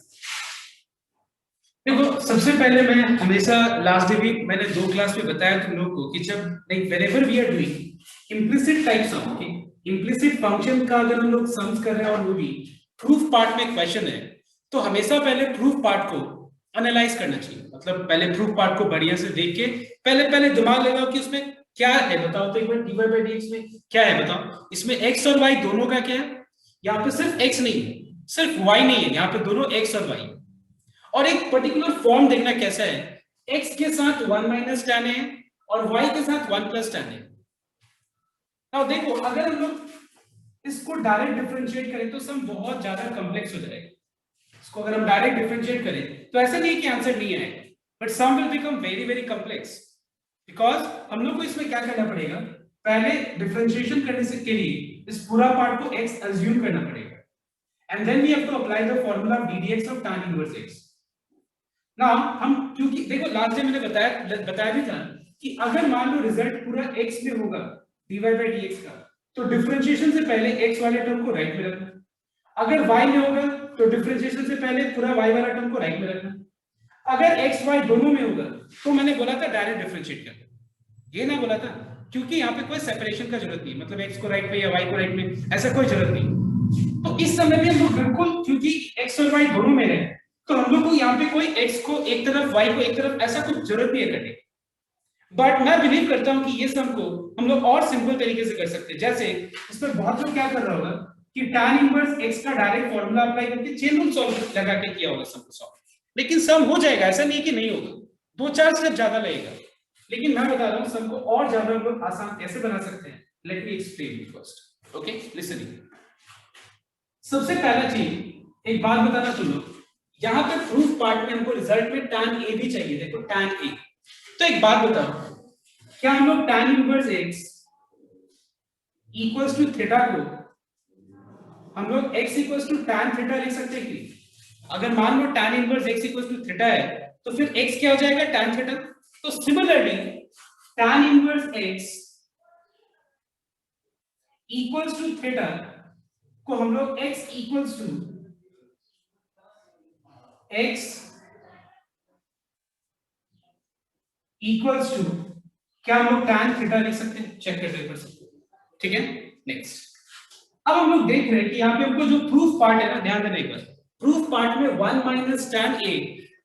देखो सबसे पहले मैं हमेशा लास्ट डे वीक मैंने 2 क्लास में बताया तुम लोग को कि जब like whenever we are doing implicit type sum, okay, implicit function का अगर हम लोग सम्स कर रहे हैं और वो भी प्रूफ पार्ट में क्वेश्चन है, तो हमेशा पहले प्रूफ पार्ट को एनालाइज करना चाहिए, मतलब पहले प्रूफ पार्ट को बढ़िया से देख के पहले दिमाग लगाओ कि उसमें क्या है, बताओ तो एक बार dy by dx में क्या है बताओ। इसमें x और y दोनों का क्या है, यहाँ पे सिर्फ x नहीं है, सिर्फ y नहीं है, यहाँ पे दोनों x और y। और एक पर्टिकुलर फॉर्म देखना कैसा है, x के साथ 1 माइनस tan है और y के साथ 1 प्लस tan है। अब देखो अगर हम लोग इसको डायरेक्ट डिफरेंशिएट करें तो सम बहुत ज्यादा कॉम्प्लेक्स हो जाएगा। इसको अगर हम डायरेक्ट डिफरेंशिएट करें तो ऐसा नहीं कि आंसर नहीं आएगा, but sum will become very very complex, because हम लोग को इसमें क्या करना पड़ेगा, पहले डिफरेंशिएशन करने से के लिए इस पूरा पार्ट को x अज्यूम करना पड़ेगा, and then we have to apply the formula of ddx of tan inverse x। Now हम, क्योंकि देखो लास्ट टाइम मैंने बताया भी था कि अगर मान लो रिजल्ट पूरा x में होगा dy by dx का, तो डिफरेंशिएशन से पहले x वाले टर्म को राइट में रखना, अगर y में होगा तो डिफरेंशिएशन से पहले पूरा y वाला टर्म को राइट में रखना, अगर x y दोनों में होगा तो मैंने बोला था डायरेक्ट डिफरेंशिएट करना, ये ना बोला था, क्योंकि यहाँ पे कोई सेपरेशन का जरूरत नहीं, मतलब x को राइट में या y को राइट में, ऐसा कोई जरूरत नहीं। तो इस समय में हम लोग बिल्कुल, क्योंकि x और y दोनों में है, तो हम लोग को यहाँ पे कोई x को एक तरफ y को एक तरफ ऐसा कुछ जरूरत नहीं है करने की। बट मैं बिलीव करता हूँ कि ये सम को हम लोग और सिंपल तरीके से कर सकते हैं। जैसे इसमें बहुत लोग क्या कर रहा होगा कि tan इनवर्स x का डायरेक्ट फार्मूला अप्लाई करके चेन रूल सॉल्व लगा के किया होगा सम को सॉल्व, लेकिन सम हो जाएगा, ऐसा नहीं कि नहीं होगा, 2-4 स्टेप ज्यादा लगेगा, लेकिन मैं बता रहा हूँ सम को और ज्यादा हम लोग आसान कैसे बना सकते हैं। Let me explain you first, okay listening. सबसे पहला चीज एक बात बताना सुन लो, यहाँ पे प्रूफ पार्ट में हमको रिजल्ट में tan a भी चाहिए, देखो tan a। तो एक बात बताओ, क्या हम लोग tan inverse x equals to theta को हम लोग x equals to tan theta लिख सकते हैं कि? अगर मान लो tan inverse x equals to theta है तो फिर x क्या हो जाएगा, tan थीटा। तो similarly tan inverse x equals to theta को हम लोग x equals to x equals to क्या हम लोग tan थीटा लिख सकते हैं, चेक करते हैं, ठीक है। नेक्स्ट, अब हम लोग देख रहे हैं कि यहाँ पे हमको जो प्रूफ पार्ट है ना, ध्यान देना एक बार, प्रूफ पार्ट में 1 minus tan a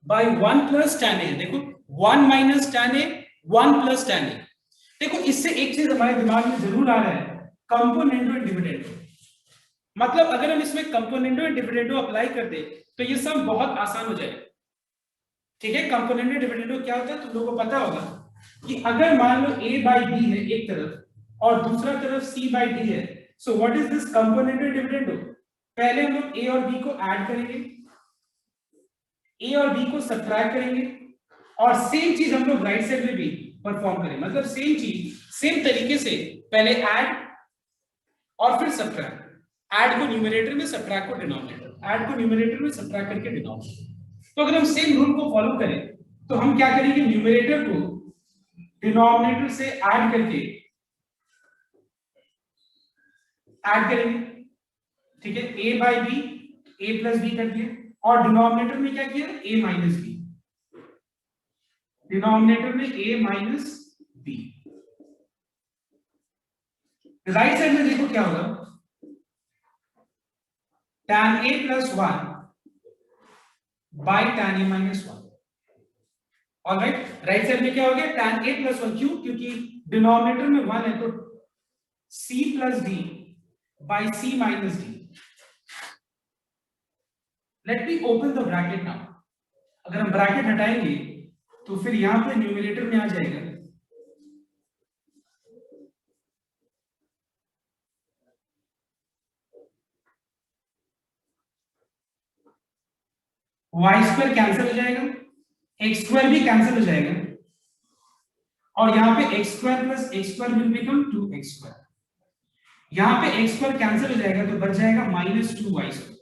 by 1 plus tan a, देखो 1 minus tan a 1 plus tan a। देखो इससे एक चीज हमारे दिमाग में जरूर आ रहा है, कंपोनेंडो एंड डिविडेंडो। मतलब अगर हम इसमें कंपोनेंडो एंड डिविडेंडो अप्लाई कर दे तो ये सब बहुत आसान हो जाएगा, ठीक है। कंपोनेंडो डिविडेंडो क्या होता है तुम लोगों को पता होगा कि अगर मान लो a बाय b है एक तरफ और दूसरा तरफ c बाय d है, so what is this componendo dividendo. पहले हम लोग a और b को ऐड करेंगे, a और b को सब्ट्रैक्ट करेंगे, और सेम चीज हम लोग राइट साइड में भी परफॉर्म करेंगे, मतलब सेम चीज सेम तरीके से पहले ऐड और फिर सब्ट्रैक्ट, ऐड को न्यूमरेटर में, सब्ट्रैक्ट को डिनोमिनेटर, ऐड को न्यूमरेटर में, सब्ट्रैक्ट करके डिनोमिनेटर। तो अगर हम सेम रूल को फॉलो करें तो हम क्या करेंगे, न्यूमरेटर को डिनोमिनेटर से ऐड करके ऐड करेंगे, ठीक है। a by b, a plus b कर दिया, और डिनोमिनेटर में क्या किया, a माइनस b, डिनोमिनेटर में a minus b। Right side में देखो क्या होगा, tan a plus 1 by tan a minus 1। Alright, right side में क्या हो गया, tan a प्लस 1, क्यों, क्योंकि डिनोमिनेटर में 1 है तो c plus d by c minus d। Let me open the bracket now. अगर हम ब्रैकेट हटाएंगे तो फिर यहां पे न्यूमरेटर में आ जाएगा वाई स्क्वायर कैंसिल हो जाएगा, एक्स स्क्वायर भी कैंसिल हो जाएगा, और यहाँ पे x square plus x square will become 2x square. यहाँ पे एक्स स्क्वायर कैंसिल हो जाएगा तो बच जाएगा minus 2y square.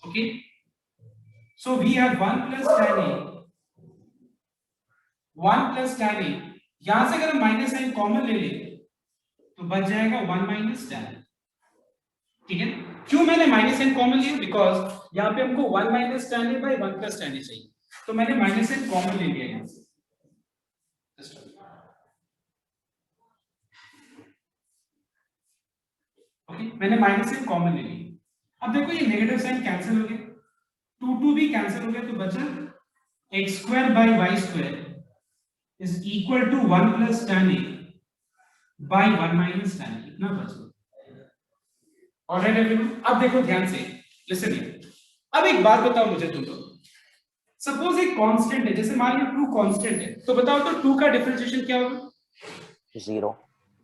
Okay, so we have 1 plus tan a, 1 plus tan a। यहां से अगर हम माइनस साइन कॉमन ले लें तो बच जाएगा 1 माइनस tan, ठीक है। क्यों मैंने माइनस साइन कॉमन लिया, बिकॉज यहाँ पे हमको 1 minus tan a by 1 plus tan a चाहिए, तो मैंने माइनस साइन कॉमन ले लिया यहाँ से। ओके, मैंने माइनस साइन कॉमन ले लिया। अब देखो ये नेगेटिव साइन कैंसिल हो गया, 2 भी कैंसिल हो गया, तो बचा x square by y square is equal to 1 plus tan a by 1 minus tan a, इतना बचा। ऑलराइट एवरीवन, अब देखो ध्यान से, लिसन हियर। अब एक बात बताओ मुझे तुम लोग, सपोज एक कांस्टेंट है, जैसे मान लो 2 कांस्टेंट है, तो बताओ तो 2 का डिफरेंशिएशन क्या होगा? 0।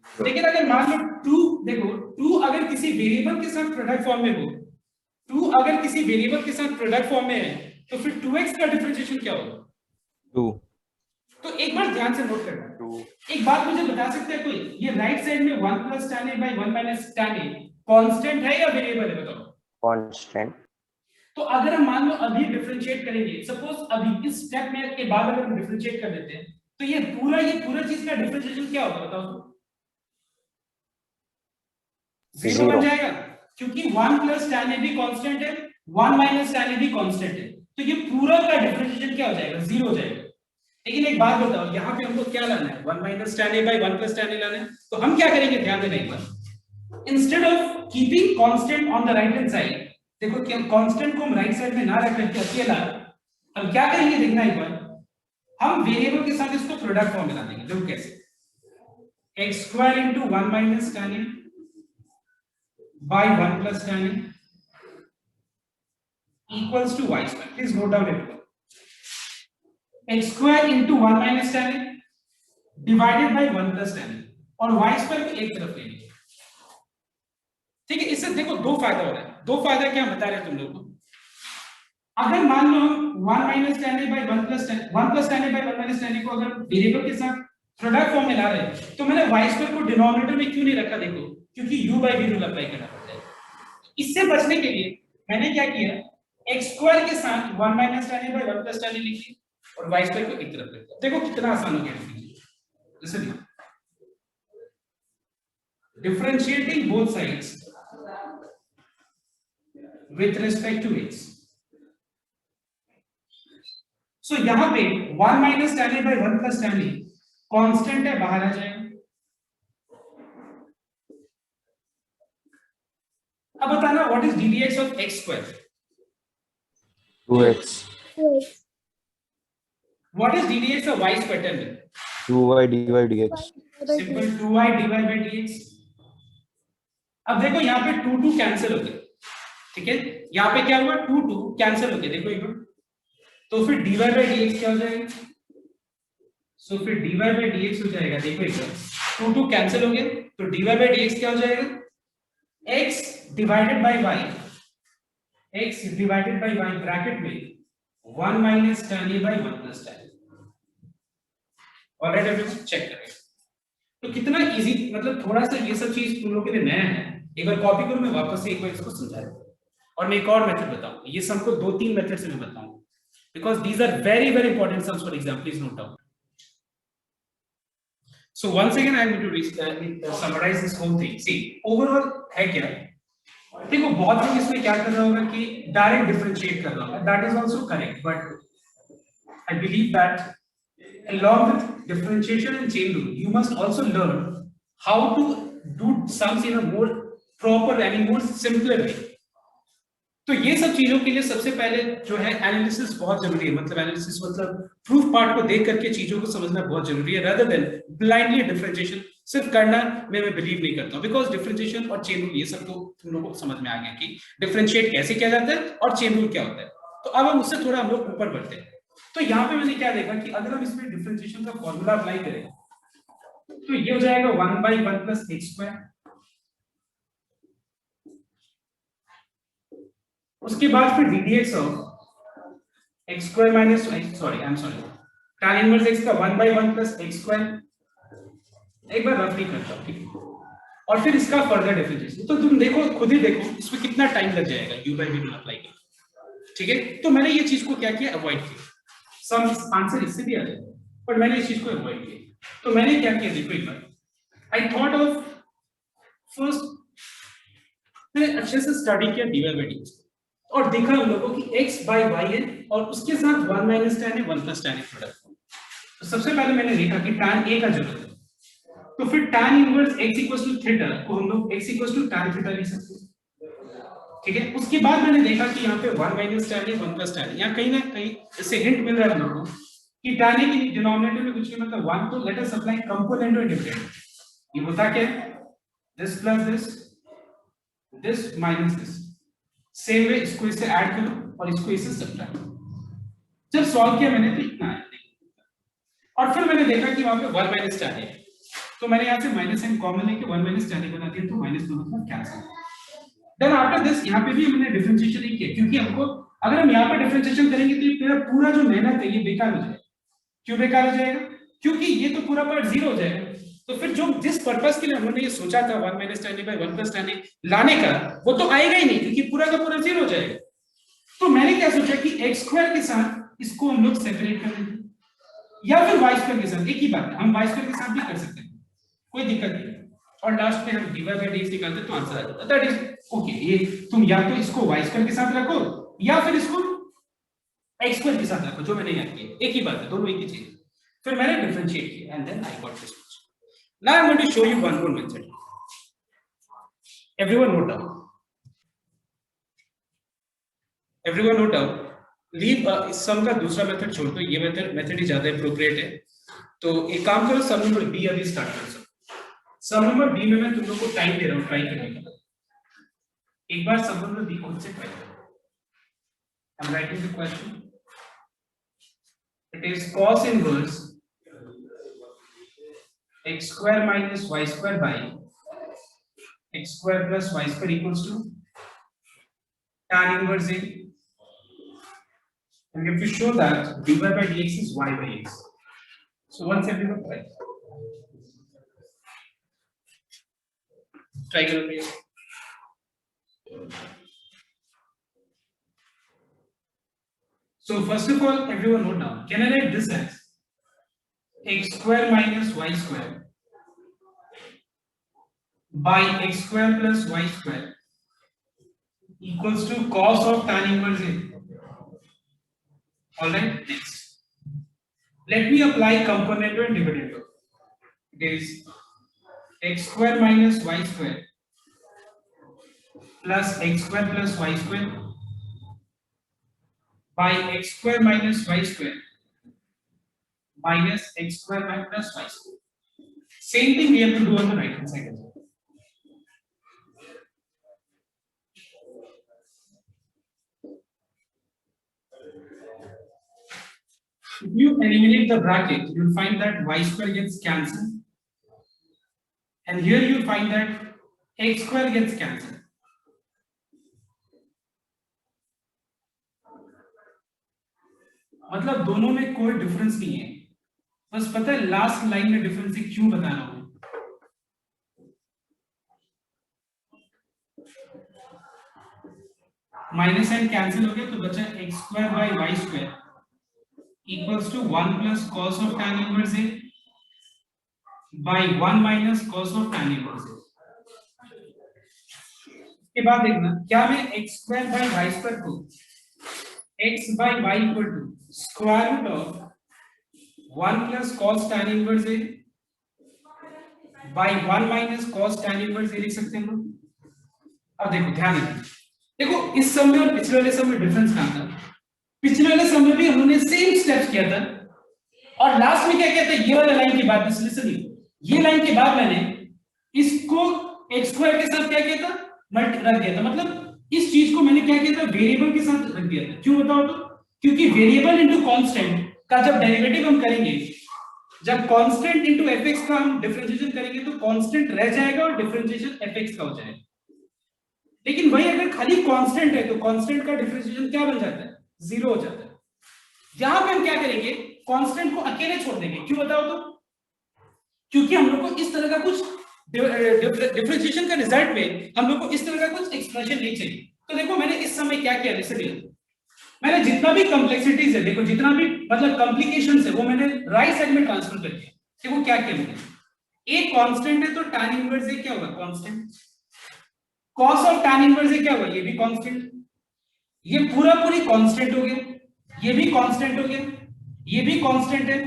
लेकिन अगर मान लो 2, देखो 2 अगर किसी वेरिएबल के साथ प्रोडक्ट फॉर्म में हो, 2 अगर किसी वेरिएबल के साथ प्रोडक्ट फॉर्म में है, तो फिर 2x का डिफरेंशिएशन क्या होगा? 2। तो एक बार ध्यान से नोट करना, 2। एक बात मुझे बता सकता है कोई, ये राइट साइड में 1 plus tan a by 1 minus tan a constant है या वेरिएबल है? बताओ। कांस्टेंट। तो अगर हम मान लो अभी डिफरेंशिएट करेंगे, सपोज अभी इस स्टेप में के बाद अगर हम डिफरेंशिएट कर देते हैं, तो ये पूरा चीज का डिफरेंशिएशन क्या होगा बताओ? 0 बन जाएगा, क्योंकि 1 प्लस tan a भी कांस्टेंट है, 1 माइनस tan a भी कांस्टेंट है, तो ये पूरा का डिफरेंशिएशन क्या हो जाएगा? 0 हो जाएगा। लेकिन एक बात बताओ, यहाँ पे हमको क्या लाना है? 1 minus tan a by 1 plus tan a लाना है, तो हम क्या करेंगे? ध्यान देना एक बार, instead of keeping constant on the right hand side, देखो क्या कांस्टेंट को हम राइट साइड में ना रख करके अकेला हम क्या करेंगे देखना एक बार, हम वेरिएबल के साथ इसको प्रोडक्ट फॉर्म में ला देंगे। देखो कैसे, x square into 1 minus tan a by 1 plus tan a equals to y square. Please note down it, x square into 1 minus tan a divided by 1 plus tan a, और y square को एक तरफ ले लीजिए। ठीक है, इससे देखो दो फायदा हो रहा है। दो फायदा क्या बता रहे हैं तुम लोगों को, अगर मान लो हम 1 minus tan a by 1 plus tan a by 1 minus tan a को अगर वेरिएबल के साथ प्रोडक्ट फॉर्म में ला रहे हैं, तो मैंने y स्क्वायर को डिनोमिनेटर में क्यों नहीं रखा? देखो क्योंकि u by v rule apply करना पड़ता है। इससे बचने के लिए मैंने क्या किया, x स्क्वायर के साथ 1 minus tan a by 1 plus tan a लिख दिया और y स्क्वायर को एक तरफ रख दिया। देखो कितना आसान हो गया। Listen, differentiating both sides with respect to x. So यहां पे 1 minus tan a by 1 plus tan a constant है, बाहर आ जाएगा। अब बताना what is ddx of x square? 2x। What is ddx of y square? Tell me. 2y dy dx। Simple 2y divide by dx। अब देखो यहाँ पे 2 कैंसिल हो गए, ठीक है, यहाँ पे क्या हुआ? 2 कैंसिल हो गए, देखो एक बार, तो फिर dy बाय dx क्या हो जाएगा? सो फिर dy बाय dx हो जाएगा, देखो एक बार 2 कैंसिल हो गए, तो dy बाय dx क्या हो जाएगा? x divided by y, x divided by y bracket में 1 minus tan a by 1 plus tan a। Alright everyone, check करें तो कितना इजी, मतलब थोड़ा सा ये सब चीज तुम लोगों के लिए नया है। एक बार कॉपी करो, मैं वापस से एक बार इसको समझाऊं, और मैं एक और मेथड बताऊं। ये सबको 2-3 मेथड से मैं बताऊं, because these are very very important sums for exam, please note down. So once again I am going to summarise this whole thing. See overall है क्या, देखो बहुत लोग इसमें क्या कर रहा होगा कि डायरेक्ट डिफरेंशिएट कर रहा होगा, that is also correct, but I believe that along with differentiation and chain rule, you must also learn how to do sums in a more proper and more simpler way. तो ये सब चीजों के लिए सबसे पहले जो है एनालिसिस बहुत जरूरी है। मतलब एनालिसिस मतलब प्रूफ पार्ट को देख करके चीजों को समझना बहुत जरूरी है, rather than blindly differentiation सिर्फ करना मैं बिलीव नहीं करता हूँ। बिकॉज डिफरेंशिएशन और चेन रूल ये सब तो तुम लोगों को समझ में आ गया कि डिफरेंशिएट कैसे किया जाता है और चेन रूल क्या होता है। तो अब हम उससे थोड़ा हम लोग ऊपर बढ़ते हैं। तो यहाँ पे मैंने क्या देखा कि अगर हम इसमें डिफरेंशिएशन का फॉर्मूला अप्लाई करें तो ये हो जाएगा 1 by 1 plus x स्क्वायर। उसके बाद फिर ddx of x square minus tan inverse x का 1 by 1 plus x स्क्वायर। एक बार रफली करता हूँ, ठीक है, और फिर इसका फर्दर डिफरेंशिएशन। तो तुम देखो, खुद ही देखो इसमें कितना टाइम लग जाएगा u by v अप्लाई करके, ठीक है। तो मैंने ये चीज को क्या किया, अवॉइड किया। सम आंसर इससे भी आ जाएगा, पर मैंने इस चीज को अवॉइड किया। तो मैंने क्या किया, देखो एक बार, आई थॉट ऑफ फर्स्ट, मैंने अच्छे से स्टडी किया dy by dx और देखा हम लोगों की x by y है और उसके साथ 1 minus tan है, 1 plus tan है प्रोडक्ट। तो सबसे पहले मैंने देखा कि tan a का जरूरत है, तो फिर tan inverse x equals to theta को हम लोग x equals to tan theta लिख सकते हैं। ठीक है। उसके बाद मैंने देखा कि यहाँ पे 1 माइनस tan है 1 प्लस tan है, यहाँ कहीं ना कहीं इससे हिंट मिल रहा है हम लोगों को कि tan है की डिनोमिनेटर में कुछ नहीं मतलब 1, तो लेट अस अप्लाई कंपोनेंट और डिविडेंड। ये होता क्या है, this plus this minus this, same way इसको इससे ऐड करो और इसको इससे सब्ट्रैक्ट। जब सॉल्व किया मैंने तो इतना आया, और फिर मैंने देखा कि वहां पे 1 माइनस tan है, तो मैंने यहाँ से माइनस साइन कॉमन लेके 1 माइनस tan बना दिया, तो माइनस दोनों का कैंसिल। देन आफ्टर दिस यहाँ पे भी हमने डिफरेंशिएशन नहीं किया, क्योंकि हमको अगर हम यहाँ पे डिफरेंशिएशन करेंगे तो ये पूरा जो मेहनत है ये बेकार हो जाएगा। क्यों बेकार हो जाएगा, क्योंकि ये तो पूरा पार्ट जीरो हो जाएगा। तो फिर जो जिस पर्पस के लिए हमने ये सोचा था 1 minus tan by 1 plus tan लाने का, वो तो आएगा ही नहीं, क्योंकि पूरा का पूरा जीरो हो जाएगा। तो मैंने क्या सोचा कि x स्क्वायर के साथ इसको हम लोग सेपरेट कर देंगे, या फिर y स्क्वायर के साथ, एक ही बात है, हम y स्क्वायर के साथ भी कर सकते हैं, कोई दिक्कत नहीं। और लास्ट में हम dy by dx निकालते तो आंसर आ जाता है, दैट इज ओके। ये तुम या तो इसको y स्क्वायर के साथ रखो या फिर इसको x स्क्वायर के साथ रखो, जो मैंने यहाँ किया, एक ही बात है, दोनों एक ही चीज। फिर मैंने डिफरेंशिएट किया and then I got this much. Now I am going to show you one more method. Everyone note down, everyone note down. Leave some का दूसरा मेथड छोड़ दो, ये मेथड ही ज्यादा एप्रोप्रिएट है। तो एक काम करो, सम नंबर बी अभी स्टार्ट कर सकते। सम नंबर बी में मैं तुम लोगों को टाइम दे रहा हूं ट्राई करने के लिए। एक बार सम नंबर बी खुद से ट्राई करो। I am writing the question, it is cos inverse x square minus y square by x square plus y square equals to tan inverse a, and we have to show that dy by dx is y by x. So once everyone try karo please. So first of all, everyone note down, can I write this as x square minus y square by x square plus y square equals to cos of tan inverse a. All right, next let me apply component and dividend. It is x square minus y square plus x square plus y square by x square minus y square minus x square minus y square. Same thing we have to do on the right hand side as well. If you eliminate the bracket, you will find that y square gets cancelled, and here you find that x square gets cancelled. मतलब दोनों में कोई difference नहीं है, बस पता है last line में डिफरेंस है, क्यों बता रहा हूं। माइनस साइन कैंसिल हो गया तो बचा x square by y square equals to 1 plus cos of tan inverse A by 1 minus cos of tan inverse A. के बाद देखना, क्या मैं x square by y square को x by y equal to square root of 1 plus cos tan inverse A by 1 minus cos tan inverse A लिख सकते हैं हम। अब देखो ध्यान दीजिए, देखो इस सम में और पिछले वाले सम में डिफरेंस क्या था। पिछले वाले सम में भी हमने सेम स्टेप्स किया था और लास्ट में क्या किया था, ये वाला लाइन के बाद ये लाइन के बाद मैंने इसको x स्क्वायर के साथ क्या किया था, रख दिया था। मतलब इस चीज को मैंने क्या किया था, वेरिएबल के साथ रख दिया था। क्यों बताओ तो, क्योंकि वेरिएबल इनटू कांस्टेंट का जब डेरिवेटिव हम करेंगे, जब कांस्टेंट इनटू fx का हम डिफरेंशिएशन करेंगे तो कांस्टेंट रह जाएगा और डिफरेंशिएशन fx का हो जाएगा। लेकिन वही अगर खाली कांस्टेंट है तो कांस्टेंट का डिफरेंशिएशन क्या बन जाता है, जीरो हो जाता है। यहां पे हम क्या करेंगे, कांस्टेंट को अकेले छोड़ देंगे। क्यों बताओ तो, क्योंकि हम लोग को इस तरह का कुछ डिफरेंशिएशन का रिजल्ट में हम लोग को इस तरह का कुछ एक्सप्रेशन नहीं चाहिए। तो देखो मैंने इस समय क्या किया, मैंने जितना भी कॉम्प्लेक्सिटीज है, देखो जितना भी मतलब कॉम्प्लिकेशंस है वो मैंने राइट साइड में ट्रांसफर कर दिया। देखो क्या किया मैंने, एक कांस्टेंट है तो tan इनवर्स ए क्या होगा, constant. cos of tan inverse A क्या होगा, ये भी कांस्टेंट। ये पूरी कांस्टेंट हो गया, ये भी कांस्टेंट हो गया, ये भी कांस्टेंट है।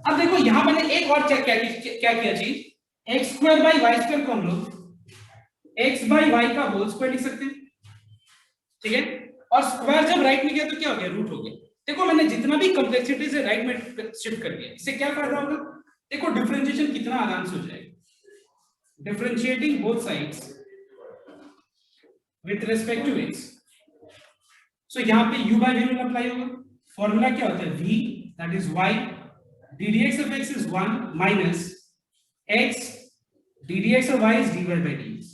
अब देखो यहां मैंने एक और चेक क्या किया चीज, x square by y square को हम लोग x बाई वाई का होल स्क्वायर लिख सकते हैं। ठीक है, और स्क्वायर जब राइट में गया तो क्या हो गया, रूट हो गया। देखो मैंने जितना भी कॉम्प्लेक्सिटी से राइट में शिफ्ट कर दिया, इससे क्या फायदा होगा, देखो डिफरेंशिएशन कितना आराम से हो जाएगा, differentiating both sides with respect to x। सो यहाँ पे u by v rule apply होगा, फॉर्मूला क्या होता है, v that is y ddx of x is 1 minus x ddx of y is dy by dx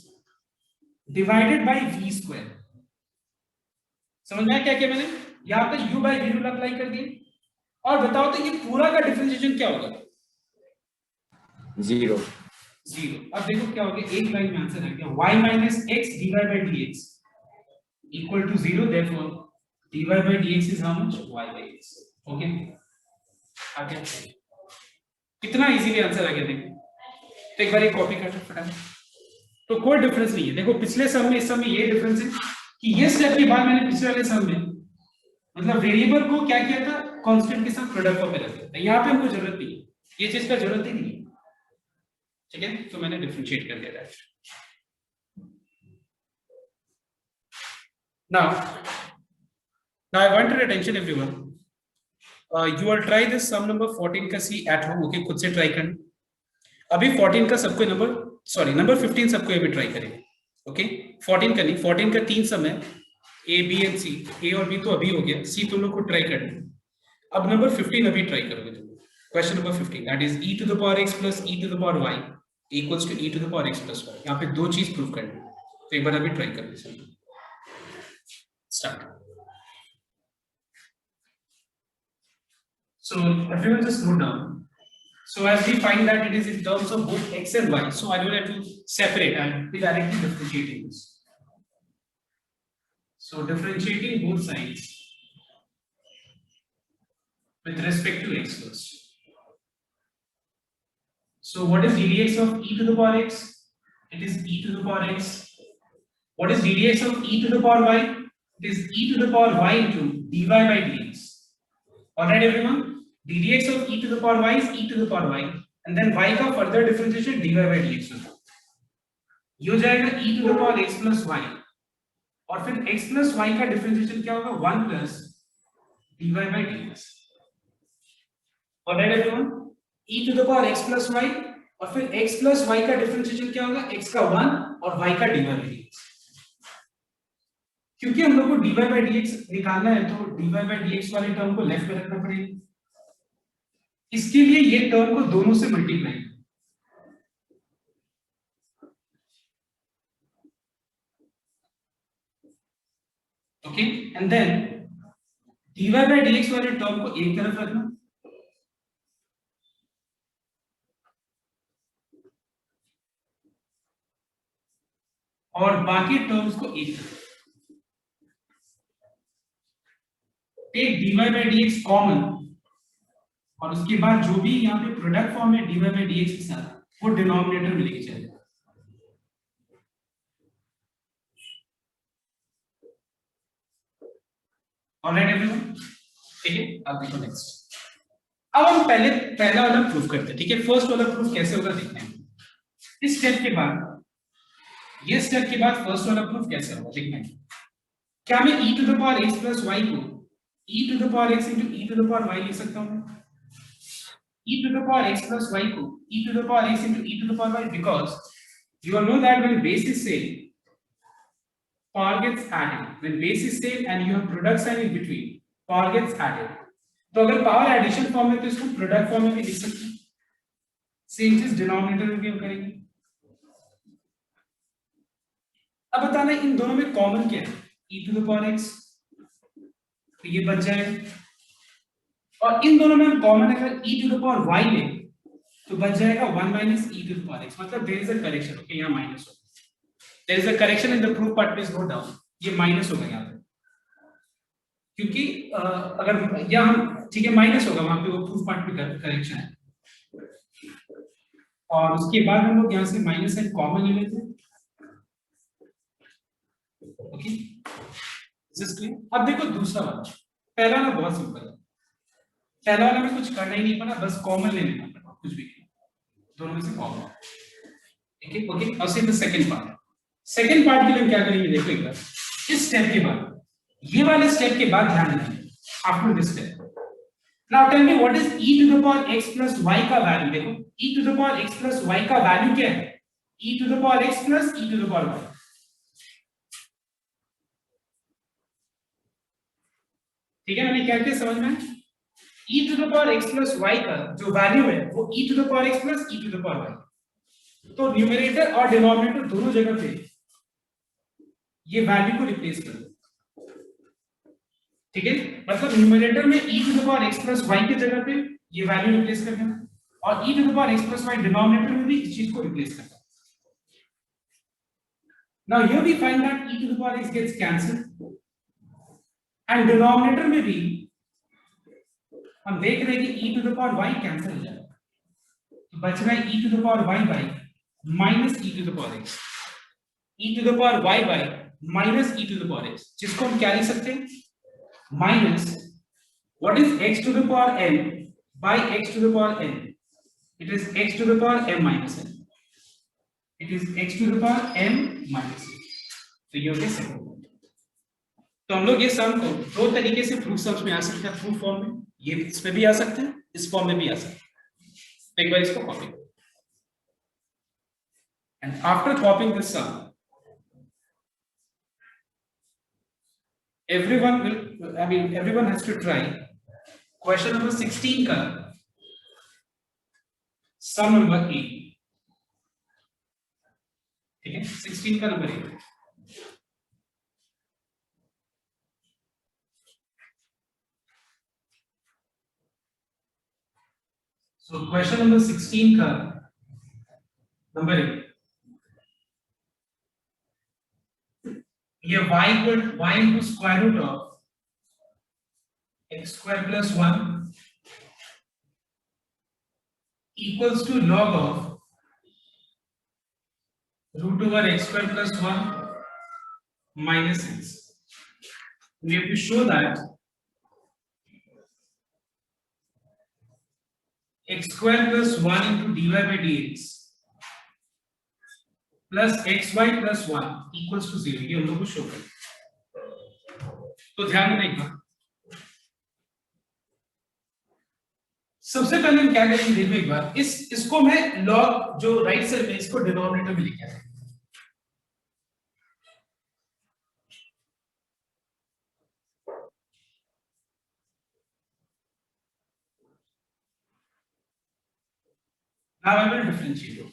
divided by v square। समझ में आया क्या किया मैंने, यहाँ पे u by v rule apply कर दिए, और बताओ तो ये पूरा का डिफरेंशिएशन क्या होगा, 0। अब देखो क्या हो गया, एक लाइन में आंसर आ गया, y minus x dy by dx equal to 0, therefore dy by dx is how much, y by x। Okay, आ गया, कितना इजीली आंसर आ गया देखो। तो एक बार ये कॉपी कर फटाफट, तो कोई डिफरेंस नहीं है। देखो पिछले सम में इस सम में ये डिफरेंस है कि ये स्टेप के बाद मैंने पिछले वाले सम में मतलब वेरिएबल को क्या किया था, कांस्टेंट के साथ प्रोडक्ट फॉर्म में रख दिया था। यहाँ पे हमको जरूरत नहीं है, ये चीज का जरूरत ही नहीं है, ठीक है, तो मैंने डिफरेंशिएट कर दिया direct. Now I want your attention everyone, you all try this sum number 14 का सी at home, ओके, खुद से ट्राई करना। अभी 14 का सबको नंबर 15 सबको ये भी ट्राई करेंगे, ओके। 14 का नहीं, 14 का 3 सम है, ए बी एंड सी, ए और बी तो अभी हो गया, सी तुम लोग को ट्राई करना। अब नंबर 15 अभी ट्राई करोगे तुम लोग। Question number 15 that is e to the power x plus e to the power y equals to e to the power x plus y। यहाँ पे दो चीज प्रूव करनी है, तो एक बार अभी ट्राई कर लीजिए। Start. So everyone just note down. So as we find that it is in terms of both x and y, so I don't have to separate, I will be directly differentiating this. So differentiating both sides with respect to x first. So what is ddx of e to the power x? It is e to the power x. What is ddx of e to the power y? It is e to the power y into dy by dx. Alright everyone, ddx of e to the power y is e to the power y, and then y का further differentiation dy by dx होगा। ये हो जाएगा e to the power x plus y, और फिर x plus y का differentiation क्या होगा, 1 plus dy by dx। Alright everyone, e to the power x plus y, और फिर x plus y का differentiation क्या होगा, x का 1 और y का dy by dx। क्योंकि हम लोग को dy by dx निकालना है, तो dy by dx वाले टर्म को लेफ्ट में रखना पड़ेगा, इसके लिए ये टर्म को दोनों से multiply, okay, and then dy by dx वाले टर्म को एक तरफ रखना, और बाकी टर्म्स को एक तरफ। Take dy by dx common, और उसके बाद जो भी यहाँ पे प्रोडक्ट फॉर्म है dy by dx के साथ, वो डिनोमिनेटर में लेके चलेगा। ऑलराइट एवरीवन, ठीक है, अब देखो नेक्स्ट। अब हम पहला वाला प्रूफ करते हैं, ठीक है। फर्स्ट वाला प्रूफ कैसे होगा देखते हैं। इस स्टेप के बाद, ये स्टेप के बाद फर्स्ट वाला प्रूफ कैसे होगा देखते हैं। क्या मैं e to the power x plus y को e to the power x into e to the power y लिख सकता हूँ? e to the power x plus y को e to the power x into e to the power y, because you all know that when base is same, power gets added. When base is same and you have product sign in between, power gets added. तो अगर power addition form में, तो इसको product form में भी लिख सकते हैं। सेम चीज डिनोमिनेटर में भी हम करेंगे। अब बताना इन दोनों में कॉमन क्या है, e to the power x, तो ये बच जाएगा, और इन दोनों में हम कॉमन अगर e to the power y ले, तो बच जाएगा 1 minus e to the power x, मतलब there is a correction, okay, यहाँ माइनस होगा, there is a correction in the proof part, please note down, ये माइनस होगा यहाँ पे, क्योंकि अगर यहाँ हम, ठीक है, माइनस होगा वहां पे, वो प्रूफ पार्ट में करेक्शन है, और उसके बाद हम लोग यहाँ से माइनस एंड कॉमन ले लेते हैं, ओके, दिस क्लियर। अब देखो दूसरा वाला, पहला वाला बहुत सिंपल है, पहला वाला में कुछ करना ही नहीं पड़ा, बस कॉमन ले लेना पड़ा, कुछ भी दोनों में से कॉमन, ठीक है, ओके। और सिर्फ सेकंड पार्ट के लिए हम क्या करेंगे देखो एक बार। इस स्टेप के बाद ये वाले स्टेप के बाद ध्यान रखिए after this step. Now tell me what is e to the power x plus y का वैल्यू। देखो e to the power x plus y का वैल्यू क्या है? e to the power x plus e to the power y। ठीक है, मैंने क्या किया समझ में? e to the power x plus y का जो वैल्यू है वो e to the power x plus e to the power y। तो न्यूमरेटर और डिनोमिनेटर दोनों जगह पे ये वैल्यू को रिप्लेस कर दो। ठीक है, मतलब न्यूमरेटर में e to the power x plus y की जगह पे ये वैल्यू रिप्लेस कर देना और e to the power x plus y denominator में भी इस चीज को रिप्लेस करना। Now here we find that e to the power x gets cancelled and denominator में भी हम देख रहे हैं कि e to the power y cancel हो जाएगा, तो बच रहा है e to the power y by minus e to the power x, e to the power y by minus e to the power x, जिसको हम क्या लिख सकते हैं? Minus what is x to the power n by x to the power n? It is x to the power m minus n. It is x to the power m minus n. तो ये हो गया second. तो हम लोग ये सम को दो तरीके से प्रूफ सम्स में आ सकते हैं, प्रूफ फॉर्म में, ये इसमें भी आ सकते हैं, इस फॉर्म में भी आ सकते हैं। तो एक बार इसको कॉपी करो and after copying this sum everyone has to try question number 16 का sum number 8। ठीक है, 16 का नंबर 8। so question number 16 का नंबर 8, ये y into square root of x square plus 1 equals to log of root over x square plus 1 minus x. We have to show that x square plus 1 into dy by dx plus xy plus 1 equals to 0, ये हम लोग को show करें। तो ध्यान देना एक बार, सबसे पहले हम क्या करेंगे, देखो एक बार इसको मैं log जो राइट साइड में इसको डिनोमिनेटर में लेके आया। Now I will differentiate it.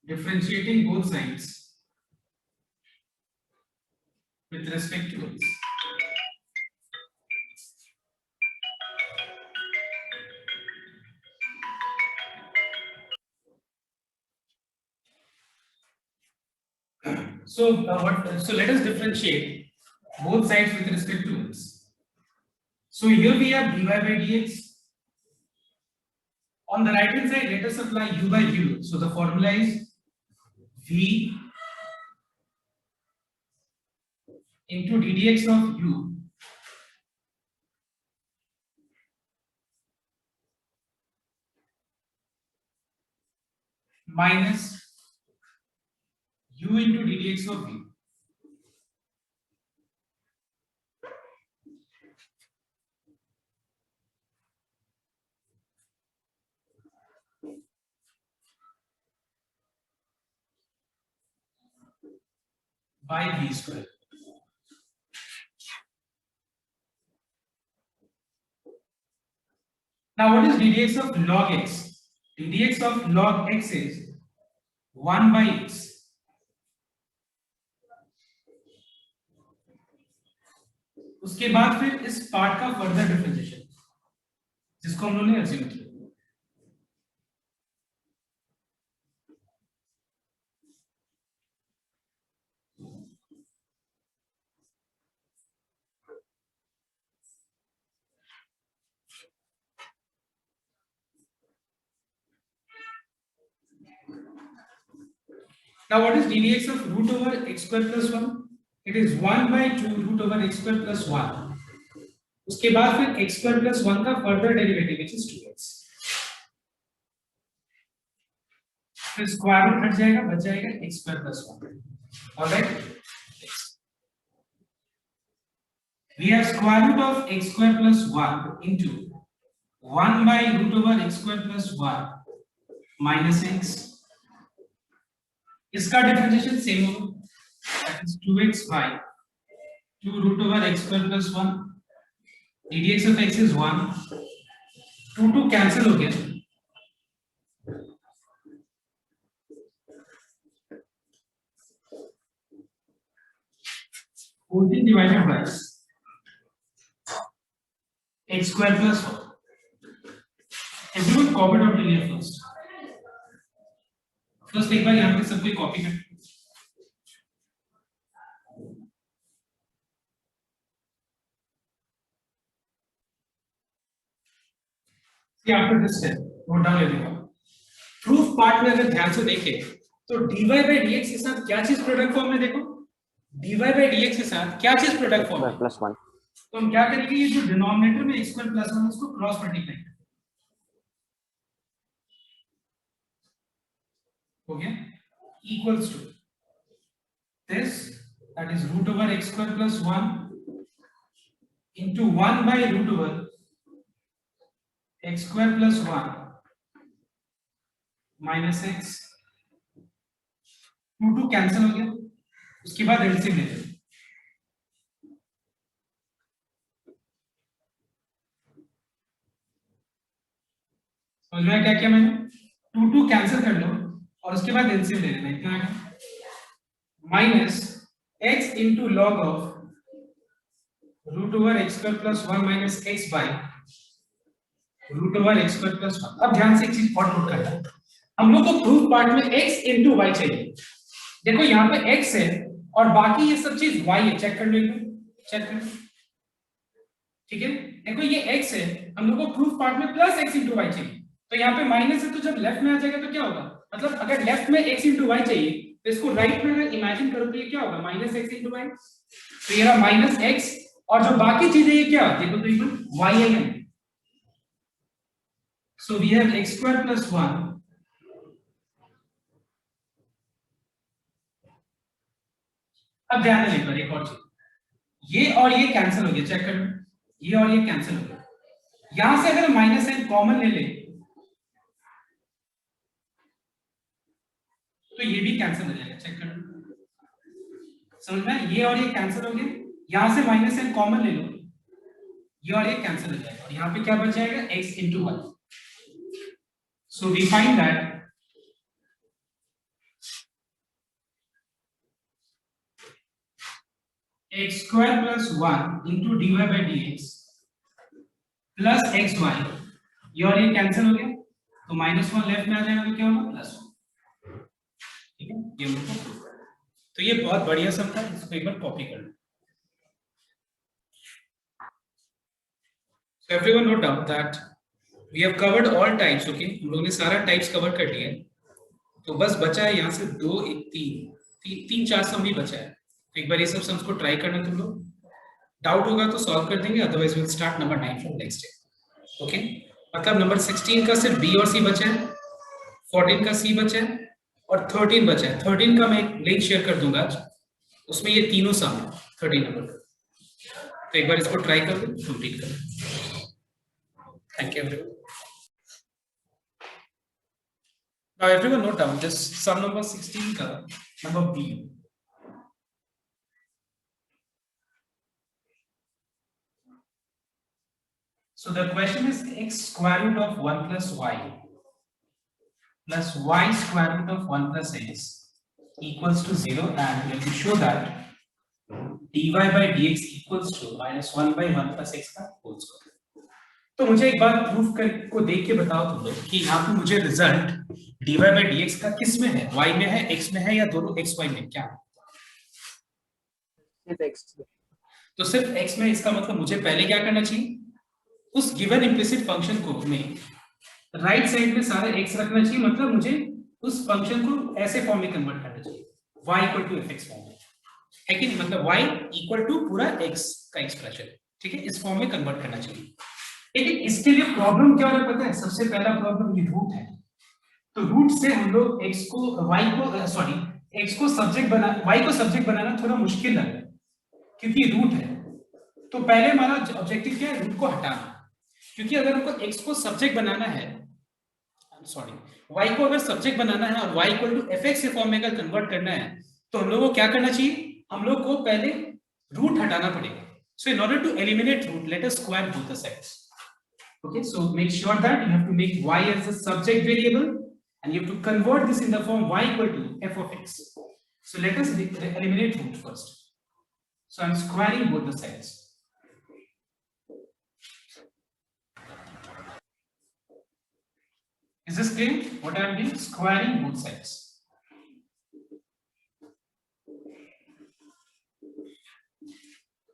Differentiating both sides with respect to x. So let us differentiate both sides with respect to x. So here we have dy by dx. On the right hand side, let us apply u by u. So the formula is v into ddx of u minus u into ddx of v. By v square. Now what is ddx of log x? ddx of log x is 1 by x. उसके बाद फिर इस part का further differentiation जिसको हम लोगों ने assume किया। Now what is ddx of root over x square plus 1? It is 1 by 2 root over x square plus 1. उसके बाद फिर x square plus 1 का further derivative which is 2x. फिर स्क्वायर रूट हट जाएगा, बच जाएगा x square plus 1. Alright, we have square root of x square plus 1 into 1 by root over x square plus 1 minus x. इसका differentiation same होगा, that is 2x by 2 root over x square plus 1 ddx of x is 1, 2 cancel हो गया, 14 divided by x square plus 1. Everyone copy out linear first. First एक बार यहाँ पे सब कोई copy कर. See after this step, note down everyone. Proof part में अगर ध्यान से देखें तो dy by dx के साथ क्या चीज प्रोडक्ट फॉर्म में देखो, dy by dx के साथ क्या चीज प्रोडक्ट फॉर्म में प्लस 1. तो हम क्या करेंगे, ये जो डिनोमिनेटर में x स्क्वायर प्लस 1 उसको क्रॉस मल्टीप्लाई करेंगे, हो गया, equals to this, that is root over x square plus 1 into 1 by root over x square plus 1 minus x. 2 cancel हो गया, उसके बाद एलसीएम ले लेते हैं. समझ में क्या किया मैंने, 2 कैंसिल कर लो और उसके बाद एलसीएम ले लेना, इतना है minus x into log of root over x square plus 1 minus x by root over x square plus 1. अब ध्यान से एक चीज और नोट करना, हम लोग को प्रूफ पार्ट में x into y चाहिए. देखो यहाँ पे x है और बाकी ये सब चीज y है, चेक कर लो, चेक कर लो, ठीक है. देखो ये x है, हम लोग को प्रूफ पार्ट में प्लस x into y चाहिए, तो यहाँ पे माइनस है, तो जब लेफ्ट में आ जाएगा तो क्या होगा, मतलब अगर लेफ्ट में x into y चाहिए तो इसको राइट में अगर इमेजिन करो तो ये क्या होगा, माइनस x into y. तो ये रहा माइनस x और जो बाकी चीजें ये क्या देखो तो इक्वल y है. So we have x square plus 1 अब ध्यान देने पर एक और चीज, ये और ये कैंसिल हो गया, चेक कर लो, ये और ये कैंसिल हो गया. यहां से अगर माइनस साइन कॉमन ले ले तो ये भी कैंसिल हो जाएगा, चेक कर लो, समझ में, ये और ये कैंसिल हो गया. यहां से माइनस साइन कॉमन ले लो, ये और ये कैंसिल हो जाएगा और यहां पे क्या बच जाएगा, x into y. So we find that x square plus 1 into dy by dx plus xy, ये और ये कैंसिल हो गया तो -1 लेफ्ट में आ जाएगा तो क्या होगा, +1. ठीक है, ये तो ये बहुत बढ़िया सम था, इसको एक बार कॉपी कर लो. So everyone note down that we have covered all types. Okay, हम लोगों ने सारा टाइप्स कवर कर लिया है, तो बस बचा है यहाँ से 2 1 3 4 सम भी बचा है. तो एक बार ये सब सम्स को ट्राई करना, तुम लोग डाउट होगा तो सॉल्व कर देंगे, otherwise will start number 9 from next day. Okay, मतलब नंबर 16 का सिर्फ बी और सी बचा है, 14 का सी बचा है और 13 बचा है. 13 का मैं एक लिंक शेयर कर दूंगा आज, उसमें ये तीनों सम है 13 नंबर का. तो एक बार इसको ट्राई कर लो, कंप्लीट कर लो. Thank you everyone. Now everyone note down this sum number 16 का number B. So the question is x square root of 1 plus y square root of 1 plus x equals to 0, and we have to show that dy by dx equals to -1 by 1 plus x का whole square. तो मुझे एक बार proof कर को देख के बताओ तुम लोग कि यहाँ पे मुझे रिजल्ट dy by dx का किस में है, y में है, x में है या दोनों x y में, क्या तो सिर्फ x में. इसका मतलब मुझे पहले क्या करना चाहिए, उस गिवन इम्प्लिसिट फंक्शन को में राइट साइड में सारा x रखना चाहिए, मतलब मुझे उस फंक्शन को ऐसे फॉर्म में कन्वर्ट करना चाहिए, y equal to fx form में, है कि नहीं, मतलब y इक्वल टू पूरा x का एक्सप्रेशन, ठीक है, इस फॉर्म में कन्वर्ट करना चाहिए. लेकिन इसके लिए प्रॉब्लम क्या है पता है, सबसे पहला प्रॉब्लम ये रूट है. तो रूट से हम लोग x को सब्जेक्ट बनाना थोड़ा मुश्किल लग रहा है क्योंकि रूट है. तो पहले हमारा ऑब्जेक्टिव क्या है, रूट को हटाना, क्योंकि अगर हमको x को सब्जेक्ट बनाना है, सॉरी y को अगर सब्जेक्ट बनाना है और y इक्वल टू fx के फॉर्म में अगर कन्वर्ट करना है तो हम लोग को क्या करना चाहिए, हम लोग को पहले रूट हटाना पड़ेगा. So in order to eliminate root, let us square both the sides. Okay, so make sure that you have to make y as a subject variable and you have to convert this in the form y equal to f of x. So let us eliminate root first. So I'm squaring both the sides. Is this clear? What I am doing? Squaring both sides.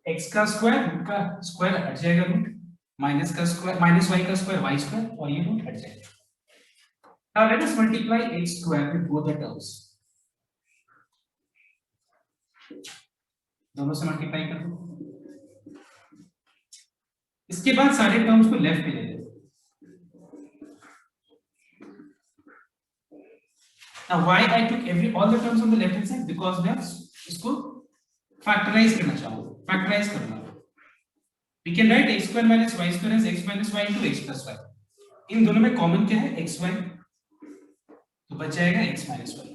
x का square, root का square हट जाएगा, root minus का square, minus y का square y square, और ये root हट जाएगा. Now let us multiply x square with both the terms. दोनों से मल्टीप्लाई कर दो. इसके बाद सारे टर्म्स को लेफ्ट में ले लो. Now why I took all the terms on the left hand side, because मैं इसको फैक्टराइज करना चाहूंगा. फैक्टराइज करना, we can write x square minus y square as x minus y into x plus y. इन दोनों में common क्या है, xy, तो बच जाएगा x minus y.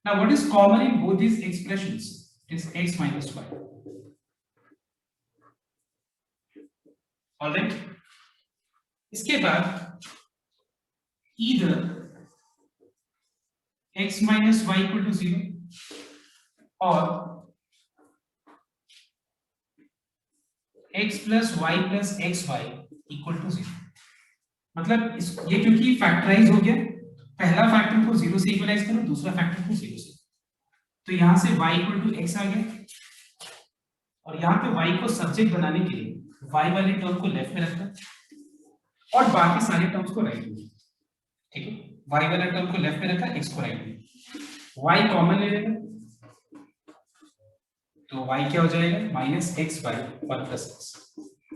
Now what is common in both these expressions? It is x minus y. All right. इसके बाद either x minus y equal to 0 or x plus y plus xy equal to 0. मतलब ये क्योंकि factorise हो गया, पहला factor को 0 से इक्वलाइज करो, दूसरा फैक्टर को 0 से, तो यहां से y इक्वल टू x आ गया, और यहां पे y को सब्जेक्ट बनाने के लिए y वाले टर्म को लेफ्ट में रखा और बाकी सारे टर्म्स को राइट में. ठीक है, y वाला टर्म को लेफ्ट में रखा, x को राइट में. y कॉमन ले लेगा, तो y क्या हो जाएगा, minus x by one plus x.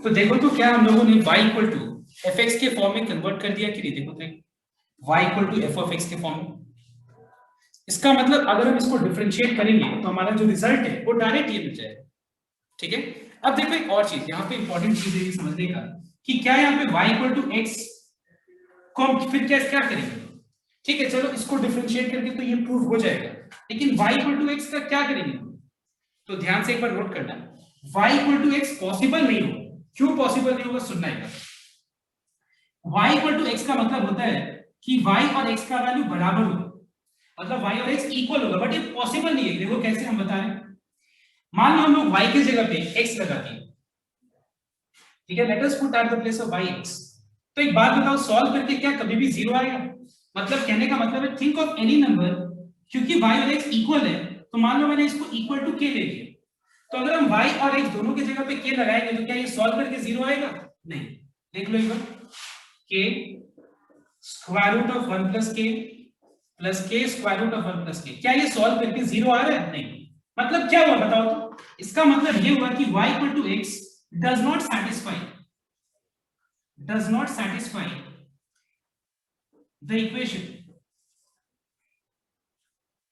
तो देखो तो क्या हम लोगों ने y equal to f x के फॉर्म में कन्वर्ट कर दिया कि नहीं. देखो तो y equal to f of x के फॉर्म में. इसका मतलब अगर हम इसको डिफरेंशिएट करेंगे तो हमारा जो रिजल्ट है वो डायरेक्ट ये मिल जाएगा. ठीक है, अब देखो एक और चीज यहाँ पे इंपॉर्टेंट चीज है समझने का, कि क्या यहाँ पे y इक्वल टू एक्स को हम फिर क्या करेंगे. ठीक है, चलो इसको डिफरेंशिएट करके तो ये प्रूव हो जाएगा, लेकिन y इक्वल टू एक्स का क्या करेंगे. तो ध्यान से एक बार नोट करना, y equal to x possible नहीं होगा. क्यों पॉसिबल नहीं होगा, सुनना है. y इक्वल टू एक्स का मतलब होता है कि y और x का वैल्यू बराबर होगा, मतलब y और x इक्वल होगा, बट ये पॉसिबल नहीं है. देखो कैसे हम बता रहे हैं. मान लो हम लोग y की जगह पे x लगा दिए, ठीक है, let us put at the place of y x. तो एक बात बताओ, सॉल्व करके क्या कभी भी 0 आएगा. मतलब कहने का मतलब है, थिंक ऑफ एनी नंबर, क्योंकि y और x इक्वल है, तो मान लो मैंने इसको इक्वल टू k ले लिया, तो अगर हम y और x दोनों की जगह पे k लगाएंगे तो क्या ये सॉल्व करके 0 आएगा, नहीं. देख लो एक बार, k square root of 1 plus k plus k square root of 1 plus k, क्या ये सॉल्व करके 0 आ रहा है, नहीं. मतलब क्या हुआ बताओ तो. इसका मतलब ये हुआ कि y equal to x does not satisfy the equation.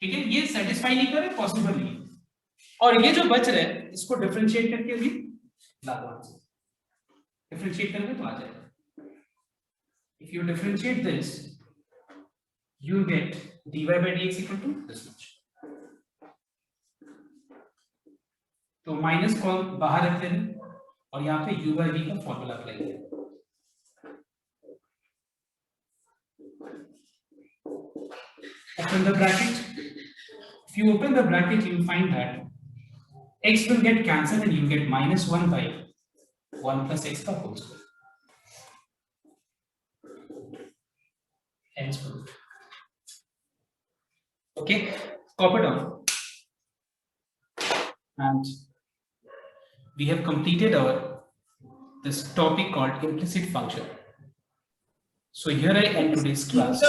ठीक है, ये सेटिस्फाई नहीं कर रहे, पॉसिबल नहीं. और ये जो बच रहा है इसको डिफरेंशिएट करके भी ला दो आंसर. डिफरेंशिएट करोगे तो आ जाएगा. If you differentiate this you get dy by dx equal to this much. तो माइनस को बाहर रखते हैं और यहाँ पे u by v का फॉर्मूला अप्लाई करें. Open the bracket. If you open the bracket, you will find that x will get cancelled and you will get minus 1 by 1 plus x का whole square. Hence proved. Okay, copy down. And we have completed this topic called implicit function. So here I end today's class.